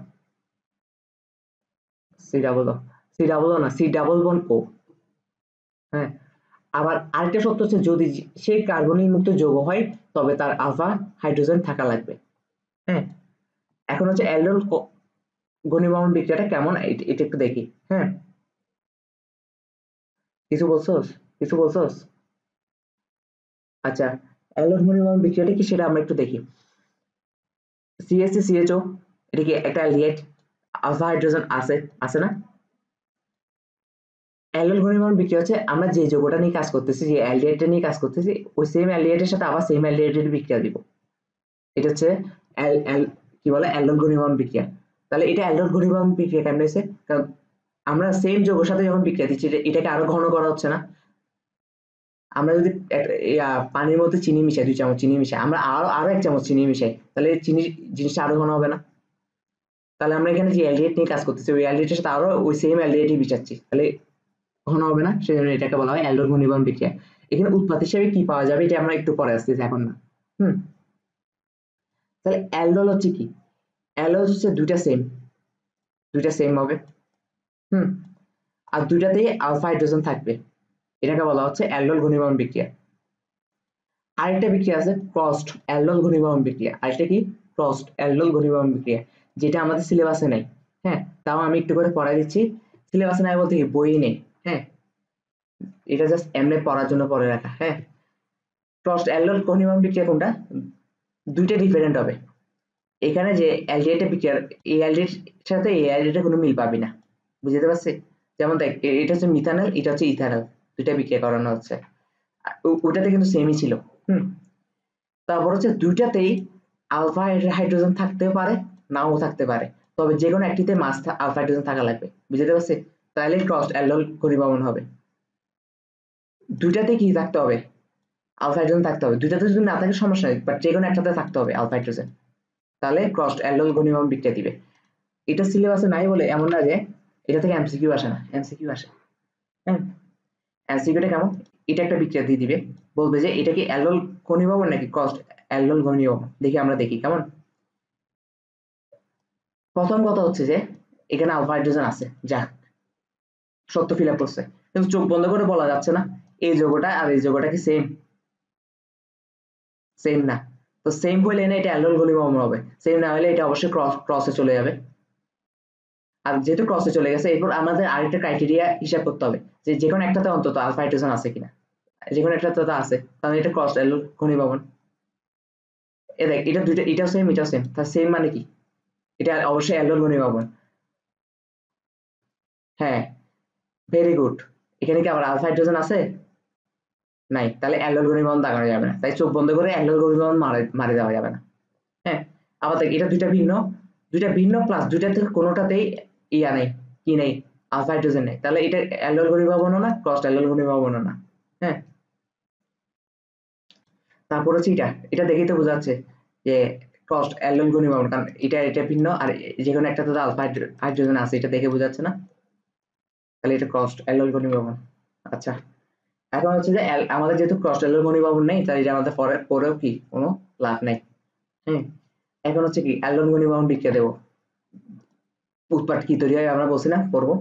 সি ডাবল না, C+O। হ্যাঁ, আবার আরেকটা সত্য হচ্ছে যদি সেই কার্বনিক মুক্ত যৌগ হয় তবে তার আলফা হাইড্রোজেন থাকা লাগবে। হ্যাঁ, এখন হচ্ছে অ্যালডোল ঘনীভবন বিক্রিয়াটা কেমন এটা একটু দেখি। হ্যাঁ, কিছু বলছোস? কিছু বলছোস? আচ্ছা, অ্যালডোল ঘনীভবন বিক্রিয়াটা কি সেটা আমরা একটু দেখি। CH3CHO এটা কি একটা অ্যালডিহাইড? আলফা হাইড্রোজেন আছে না? অ্যালডোল ঘনীভবন বিক্রিয়া হচ্ছে আমরা যে যৌগটা নিয়ে কাজ করতেছি, যে অ্যালডিহাইডটা নিয়ে কাজ করতেছি ওই সেম অ্যালডিহাইডের সাথে আবার সেম অ্যালডিহাইডের বিক্রিয়া দিব। এটা হচ্ছে কি বলে অ্যালডোল ঘনীভবন বিক্রিয়া। তাহলে এটা অ্যালডোল ঘনীভবন বিক্রিয়া কেমন হয়েছে? কারণ আমরা সেম যৌগের সাথে যখন বিক্রিয়া দিচ্ছি এটাকে আরো ঘন করা হচ্ছে না? আমরা যদি পানির মধ্যে চিনি মিশাই 2 চামচ চিনি মিশাই আমরা আরো আরো 1 চামচ চিনি মিশাই তাহলে চিনি জিনিসটা আরো ঘন হবে না? তাহলে আমরা এখানে যে অ্যালডিহাইড নিয়ে কাজ করতেছি ওই অ্যালডিহাইডের সাথে আরো ওই সেম অ্যালডিহাইডই মিশাচ্ছি, তাহলে ঘন হবে না? সেজন্য এটাকে বলা হয় অ্যালডোল ঘনীভবন বিক্রিয়া। এখানে উৎপাদ হিসেবে কি পাওয়া যাবে এটা আমরা একটু পরে আসতেছি, এখন না। হুম, তাহলে অ্যালডোল হচ্ছে কি? অ্যালডোল হচ্ছে দুইটা সেম হবে। হুম, আর দুইটাতেই আলফা হাইড্রোজেন থাকবে, এটাকে বলা হচ্ছে অ্যালডোল ঘনীভবন বিক্রিয়া। আরেকটা বিক্রিয়া আছে ক্রসড অ্যালডোল ঘনীভবন বিক্রিয়া। আরেকটা কি? ক্রসড অ্যালডোল ঘনীভবন বিক্রিয়া, যেটা আমাদের সিলেবাসে নাই। হ্যাঁ, তাও আমি একটু করে পড়াই দিচ্ছি। সিলেবাসে নাই বলতে কি বই নেই। হ্যাঁ, এটা জাস্ট এমনি পড়ার জন্য পড়ে রাখা। হ্যাঁ, ক্রসড অ্যালডোল ঘনীভবন বিক্রিয়া কোনটা? দুইটা ডিফারেন্ট হবে। এখানে যে অ্যালডিহাইডটা বিক্রিয়া, এই অ্যালডিহাইড সাথে এই অ্যালডিহাইডের কোনো মিল পাবি না, বুঝতে পারছি? যেমন দেখ এটা হচ্ছে মিথানল, এটা হচ্ছে ইথানল, দুইটা বিক্রিয়া করানো হচ্ছে, ওটাতে কিন্তু সেমই ছিল। তারপর হচ্ছে দুইটাতেই আলফা হাইড্রোজেন থাকতে পারে, নাও থাকতে পারে, তবে যে কোনো একটিতে মাস আলফা হাইড্রোজেন থাকা লাগবে, বুঝতে পারছি? তাহলে ক্রসড অ্যালডল ঘনীভবন হবে। দুইটাতে কি থাকতে হবে? আলফা হাইড্রোজেন থাকতে হবে। দুইটাতে যদি না থাকে সমস্যা নেই, বাট যে কোনো একটাতে থাকতে হবে আলফা হাইড্রোজেন, তাহলে ক্রসড অ্যালডল ঘনীভবন বিক্রিয়া দিবে। এটা সিলেবাসে নাই বলে এমন না যে এটা থেকে এমসিকিউ আসে না, এমসিকিউ আসে। হ্যাঁ, এমসিকিউটা কেমন, এটা একটা বিক্রিয়া দিয়ে দিবে, বলবে যে এটা কি অ্যালডল ঘনীভবন নাকি ক্রসড অ্যালডল ঘনীভবন, দেখি আমরা দেখি কেমন। প্রথম কথা হচ্ছে যে এখানে আলফা হাইড্রোজেন আছে, যাক সত্য ফিল আপ করছে, কিন্তু চোখ বন্ধ করে বলা যাচ্ছে না এই যৌগটা আর এই যৌগটা কি সেম, সেম না। তো সেম হইলে না এটা অ্যালডল ঘনীভবন হবে, সেম না হলে এটা অবশ্যই ক্রসে চলে যাবে। আর যেহেতু ক্রসে চলে গেছে, এরপর আমাদের আরেকটা ক্রাইটেরিয়া হিসাব করতে হবে যে যে কোনো একটাতে অন্তত আলফা হাইড্রোজেন আছে কিনা, যে কোনো একটাতে তো আছে, তাহলে এটা ক্রস অ্যালডল ঘনীভবন। এ দেখ এটা দুইটা, এটাও সেম এটাও সেম, তার সেম মানে কি এটা অবশ্যই অ্যালডল ঘনীভবন। হ্যাঁ, ভেরি গুড। এখানে কি আবার আলফা হাইড্রোজেন আছে? নাই, তাহলে অ্যালডল ঘনীভবন দাগানো যাবে না, তাই চোখ বন্ধ করে অ্যালডল ঘনীভবন মারি দেওয়া যাবে না। হ্যাঁ, আবার দেখ এটা দুইটা ভিন্ন প্লাস দুইটা থেকে কোনোটাতেই ইয়া নেই, কি নেই, আলফা হাইড্রোজেন নেই, তাহলে এটা অ্যালডল ঘনীভবনও না, ক্রস অ্যালডল ঘনীভবনও না। হ্যাঁ, তারপর হচ্ছে এটা দেখেই তো বোঝা যাচ্ছে যে ক্রস অ্যালডল ঘনীভবন, কারণ এটা ভিন্ন আর যে কোনো একটা তো আলফা হাইড্রোজেন আছে, এটা দেখে বোঝা যাচ্ছে না, তাহলে এটা ক্রস অ্যালডল ঘনীভবন। আচ্ছা, এখন হচ্ছে যে আমাদের যেহেতু ক্রস অ্যালডল ঘনীভবন নেই, তাই এটা আমাদের পরেও কি কোনো লাভ নাই। হ্যাঁ, এখন হচ্ছে কি অ্যালডল ঘনীভবন বিক্রিয়া দেবো, উৎপাদ কি তৈরি হয় আমরা বলছি না পড়বো।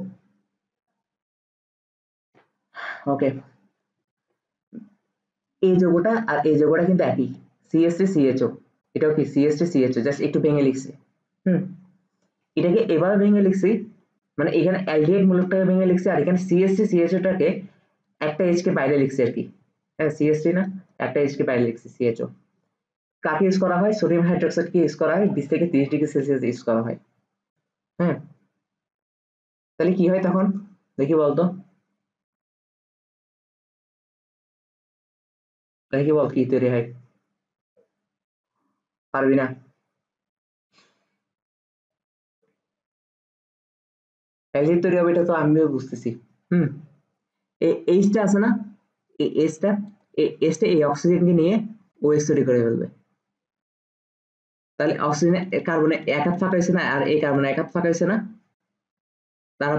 ওকে, এই যৌগটা আর এই যৌগটা কিন্তু একই, সিএস3 সিএচও, এটাও কি সিএস3 সিএচও, জাস্ট একটু ভেঙে লিখছি। হুম, এটাকে এভাবে ভেঙে লিখছি, মানে এখানে অ্যালডিহাইড মূলকটাকে ভেঙে লিখছি, আর এখানে সিএস3 সিএচওটাকে একটা এইচ কে বাইরে লিখছি আর কি। হ্যাঁ, সিএস3 না, একটা এইচ কে বাইরে লিখছি সিএচও। কাকে ইউজ করা হয়? সোডিয়াম হাইড্রোক্সাইডকে ইউজ করা হয় 20 থেকে 30 ডিগ্রি সেলসিয়াস ইউজ করা হয়। হ্যাঁ, তাহলে কি হয় তখন দেখি বলতো, দেখি বল কি তৈরি হয়, পারবি না? অ্যালডিহাইড তৈরি হবে এটা তো আমিও বুঝতেছি। হুম, এইচটা আছে না, এই এইচটা, এইচটা এই অক্সিজেনকে নিয়ে ওএইচ তৈরি করে ফেলবে, তাহলে অক্সিজেন কার্বনে এক হাত ফাঁকা হয়েছে না, আর এই কার্বনে এক হাত ফাঁকা হয়েছে না, তারা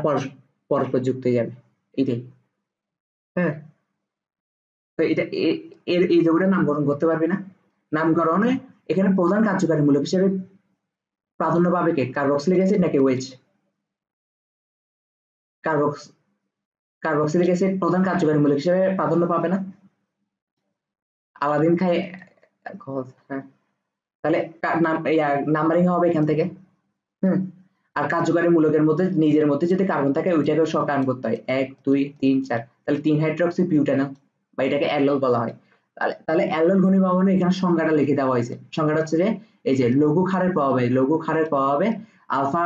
পরস্পর যুক্ত হয়ে যাবে, এটাই। হ্যাঁ, তো এটা এর এই যৌগটার নামকরণ করতে পারবি না, নামকরণে এখানে প্রধান কার্যকারী মূলক হিসেবে প্রাধান্য পাবে কে, কার্বক্সিলিক অ্যাসিড নাকি ওএইচ? কার্বক্স কার্বক্সিলিক অ্যাসিড প্রধান কার্যকারী মূলক হিসেবে প্রাধান্য পাবে না, আলাদিন খায় খোঁজ। হ্যাঁ, তাহলে নাম্বারিং হবে এখান থেকে। হুম, আর কার্যকারী মূলকের মধ্যে নিজের মধ্যে যদি কার্বন থাকে ওইটাকে শর্টকাট করতে হয় 1 2 3 4, তাহলে 3 হাইড্রক্সি বিউটানল, বা এটাকে অ্যালল বলা হয়। তাহলে অ্যালল ঘনীভবনে এখানে সংজ্ঞাটা লিখে দেওয়া হয়েছে, সংজ্ঞাটা হচ্ছে যে এই যে লঘু ক্ষারের প্রভাবে আলফা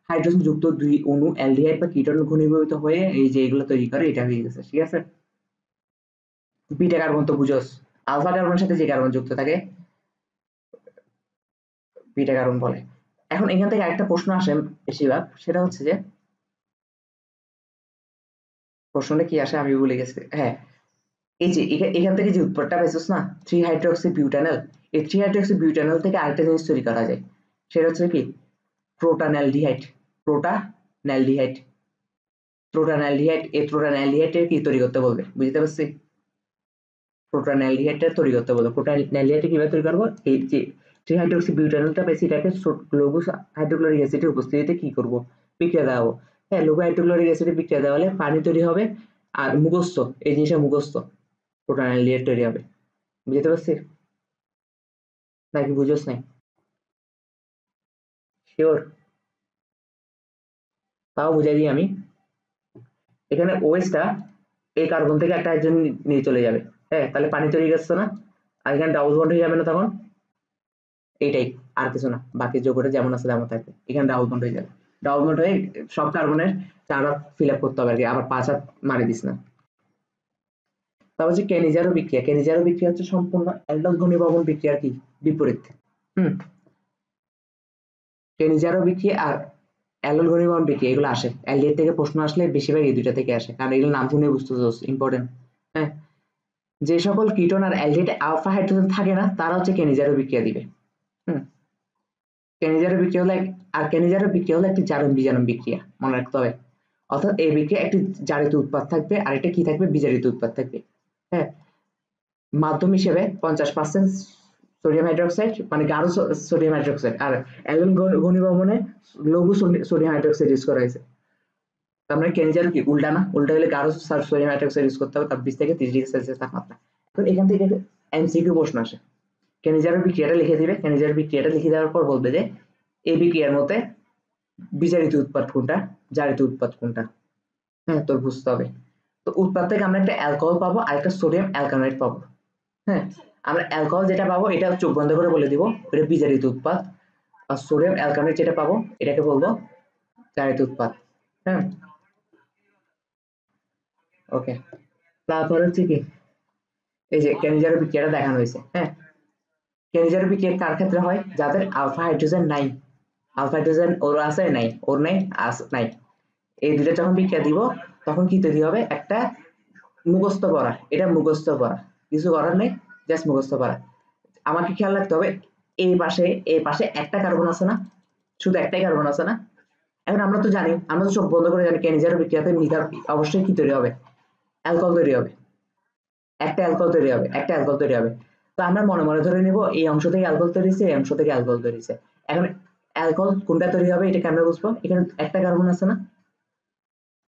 হাইড্রোজেন যুক্ত দুই অণু অ্যালডিহাইড বা কিটোন ঘনীভূত হয়ে এই যে এগুলো তৈরি করে, এটা হয়ে গেছে, ঠিক আছে? বিটা কার্বন তো বুঝোস, আলফা কার্বনের সাথে যে কার্বন যুক্ত থাকে বিটা কার্বন বলে। এখন এখান থেকে আরেকটা প্রশ্ন আসে বেশিরভাগ, সেটা হচ্ছে যে প্রশ্নটা কি আসে আমি ভুলে গেছি। হ্যাঁ, এই যে এখান থেকে যে উৎপত্তিটা পাইছিস না 3 হাইড্রক্সি বিউটানল, এই 3 হাইড্রক্সি বিউটানল থেকে আরেকটা জিনিস তৈরি করা যায়, সেটা হচ্ছে কি প্রোটানঅ্যালডিহাইড। প্রোটানঅ্যালডিহাইড প্রোটানঅ্যালডিহাইড এই প্রোটানঅ্যালডিহাইড কি তৈরি করতে বলবে, বুঝতে পারছিস? প্রোটানঅ্যালডিহাইডটা তৈরি করতে বলবে। প্রোটানঅ্যালডিহাইড কিভাবে তৈরি করবো, এই যে 3 হাইড্রক্সি বিউটানলটা পেয়েছি, এটাকে লঘু হাইড্রোক্লোরিক অ্যাসিডের উপস্থিতিতে কি করব, বিক্রিয়া দেওয়াবো। হ্যাঁ, লঘু হাইড্রোক্লোরিক অ্যাসিডে বিক্রিয়া দেওয়া হলে পানি তৈরি হবে, আর মুখস্থ এই জিনিসটা মুখস্থ, প্রোটানঅ্যালডিহাইড তৈরি হবে, বুঝতে পারছিস নাকি বুঝোস নাই? শিওর? তাও বুঝাই দিই আমি, এখানে ওএসটা এই কার্বন থেকে একটা হাইড্রোজেন নিয়ে চলে যাবে। হ্যাঁ, তাহলে পানি তৈরি গেছে না, আর এখানে ডাবল বন্ড হয়ে যাবে না তখন, এইটাই। আর কিছু না, বাকি যৌগটা যেমন আছে তেমন থাকবে। এখানে ডাবল বন্ড হয়ে যাবে, ডাবল বন্ড হয়ে সব কার্বনের 4 ফিল আপ করতে হবে আর কি, আবার 5 হাত মারি দিস না। তারপর হচ্ছে কেনিজারো বিক্রিয়া। কেনিজারো বিক্রিয়া হচ্ছে সম্পূর্ণ অ্যালডোল ঘনীভবন বিক্রিয়ার কি বিপরীত। কেনিজারো বিক্রিয়া আর অ্যালডোল ঘনীভবন বিক্রিয়া এগুলো আসে, অ্যালডিহাইড থেকে প্রশ্ন আসলে বেশিরভাগ এই দুইটা থেকে আসে, কারণ এগুলো নাম শুনে বুঝতে ইম্পর্টেন্ট। হ্যাঁ, যে সকল কিটোন আর অ্যালডিহাইডে আলফা হাইড্রোজেন থাকে না তারা হচ্ছে কেনিজারো বিক্রিয়া দিবে। কেনিজারো বিক্রিয়া হলো আর কেনিজারো বিক্রিয়া হলো একটি জারণ বিজারণ বিক্রিয়া, মনে রাখতে হবে। অর্থাৎ এই বিক্রিয়া একটি জারিত উৎপাদ থাকবে আর এটা কি থাকবে, বিজারিত উৎপাদ থাকবে। হ্যাঁ, মাধ্যম হিসেবে 50% সোডিয়াম হাইড্রোক্সাইড মানে গাঢ় সোডিয়াম হাইড্রোক্সাইড, আর অ্যালন ঘনীভবনে লঘু সোডিয়াম হাইড্রোক্সাইড ইউজ করা হয়েছে। তার মানে কেনিজারো কি উল্টা না, উল্টা হলে গাঢ় সোডিয়াম হাইড্রোক্সাইড ইউজ করতে হবে, তার 20 থেকে 30 ডিগ্রি সেলসিয়াস তাপমাত্রা। এখন এখান থেকে এমসিকিউ প্রশ্ন আসে, কেনিজারো বিক্রিয়াটা লিখে দিবে, কেনিজারো বিক্রিয়াটা লিখে দেওয়ার পর বলবে যে এই বিক্রিয়ার মধ্যে বিজারিত উৎপাদ কোনটা, জারিত উৎপাদ কোনটা। হ্যাঁ, তোর বুঝতে হবে। তো উৎপাদ থেকে আমরা একটা অ্যালকোহল পাবো আর একটা সোডিয়াম অ্যালকানোয়েট পাবো। হ্যাঁ, আমরা অ্যালকোহল যেটা পাবো এটা চোখ বন্ধ করে বলে দিব, এটা বিজারিত উৎপাদ। আর সোডিয়াম অ্যালকানোয়েট যেটা পাবো এটাকে বলবো জারিত উৎপাদ। হ্যাঁ, ওকে। তারপর হচ্ছে কি, এই যে কেনিজারো বিক্রিয়াটা দেখানো হয়েছে। হ্যাঁ, কেনিজারো বিক্রিয়া কার ক্ষেত্রে হয়, যাদের আলফা হাইড্রোজেন নাই। আলফা হাইড্রোজেন ওর আছে নাই, ওর নাই নাই, এই দুটো যখন বিক্রিয়া দিব তখন কি তৈরি হবে, একটা মুখস্থ পড়া, এটা মুখস্থ পড়া, কিছু করার নেই, জাস্ট মুখস্থ পড়া। আমাকে খেয়াল রাখতে হবে এই পাশে একটা কার্বন আছে না, শুধু একটাই কার্বন আছে না। এখন আমরা তো জানি, আমরা তো চোখ বন্ধ করে জানি কেনিজারো বিক্রিয়াতে মিথার অবশ্যই কি তৈরি হবে, অ্যালকোহল তৈরি হবে, একটা অ্যালকোহল তৈরি হবে, একটা অ্যালকোহল তৈরি হবে। তো আমরা মনে মনে ধরে নিব এই অংশ থেকে অ্যালকোহল তৈরি হয়েছে, এই অংশ থেকে অ্যালকোহল তৈরি হয়েছে। এখন অ্যালকোহল কোনটা তৈরি হবে এটা কেমনে বুঝবো, এখানে একটা কার্বন আছে না,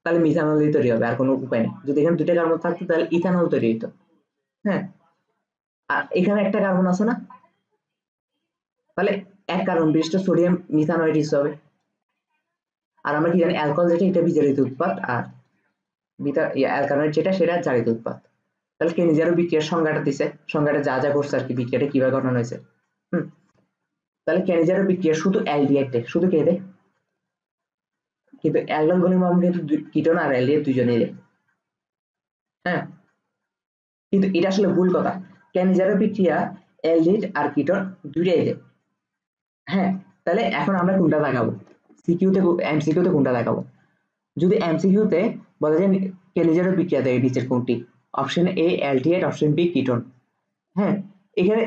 তাহলে মিথানলই তৈরি হবে, আর কোনো উপায় নেই। যদি এখানে দুইটা কার্বন থাকতো তাহলে ইথানল তৈরি হতো। হ্যাঁ, আর এখানে একটা কার্বন আছে না, তাহলে এক কার্বন বিশিষ্ট সোডিয়াম মিথানয়েড হবে। আর আমরা কি জানি অ্যালকোহল যেটা এটা বিজারিত উৎপাদ, আর অ্যালকানয়েড যেটা সেটা জারিত উৎপাদ। তাহলে কেনিজারো বিক্রিয়ার সংজ্ঞাটা দিছে, সংজ্ঞাটা যা যা করছে আর কি, বিক্রিয়াটা কিভাবে ঘটানো হয়েছে। তাহলে কেনিজারো বিক্রিয়া শুধু অ্যালডিহাইড দেয়, শুধু কে দেয়, কিন্তু অ্যালডোল ঘনীভবন কিন্তু কিটোন আর অ্যালডিহাইড দুজনেই দেয়। হ্যাঁ, কিন্তু এটা আসলে ভুল কথা, কেনিজারো বিক্রিয়া অ্যালডিহাইড আর কিটোন দুইটাই দেয়। হ্যাঁ, তাহলে এখন আমরা কোনটা দেখাবো, সিকিউতে এমসিকিউতে কোনটা দেখাবো। যদি এমসিকিউতে বলা যায় কেনিজারো বিক্রিয়া দেয় নিচের কোনটি, option A aldehyde, option B ketone. হ্যাঁ, এখানে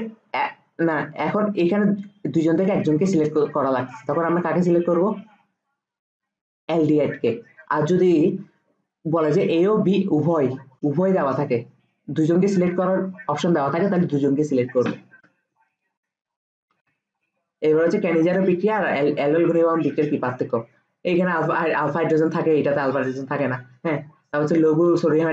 না, এখন এখানে দুইজন থেকে একজনকে সিলেক্ট করা লাগছে, তখন আমরা কাকে সিলেক্ট করব, অ্যালডিহাইড কে। আর যদি বলে যে এ ও বি উভয় উভয় দেওয়া থাকে, দুজনকে সিলেক্ট করার অপশন দেওয়া থাকে, তাহলে দুজনকে সিলেক্ট করবে। এবার হচ্ছে কেনিজারো বিক্রিয়া আর অ্যালডোল ঘনীভবন বিক্রিয়ার কি পার্থক্য। এইখানে আলফা হাইড্রোজেন থাকে, এটাতে আলফা হাইড্রোজেন থাকে না। হ্যাঁ, তারপর হচ্ছে লঘু সোডিয়াম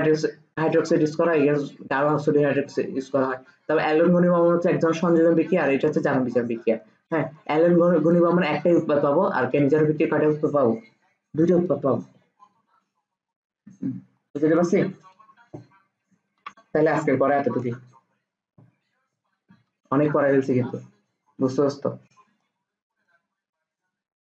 হাইড্রোক্সাইড ইউজ করা হয়, এখানে গাঢ় সোডিয়াম হাইড্রোক্সাইড ইউজ করা হয়। তবে অ্যালডোল ঘনীভবন হচ্ছে একজন সংযোজন বিক্রিয়া আর এটা হচ্ছে জারণ বিজারণ বিক্রিয়া। হ্যাঁ, অ্যালডোল ঘনীভবন একটাই উৎপাদ পাবো, আর কেনিজারো বিক্রিয়া কয়টা উৎপাদ পাবো, দুইটা উৎপাদ পাবো। বুঝতে পারছি। তাহলে আজকের পরে এতটুকুই, অনেক পড়া ফেলছি কিন্তু, বুঝতে পারছো তো।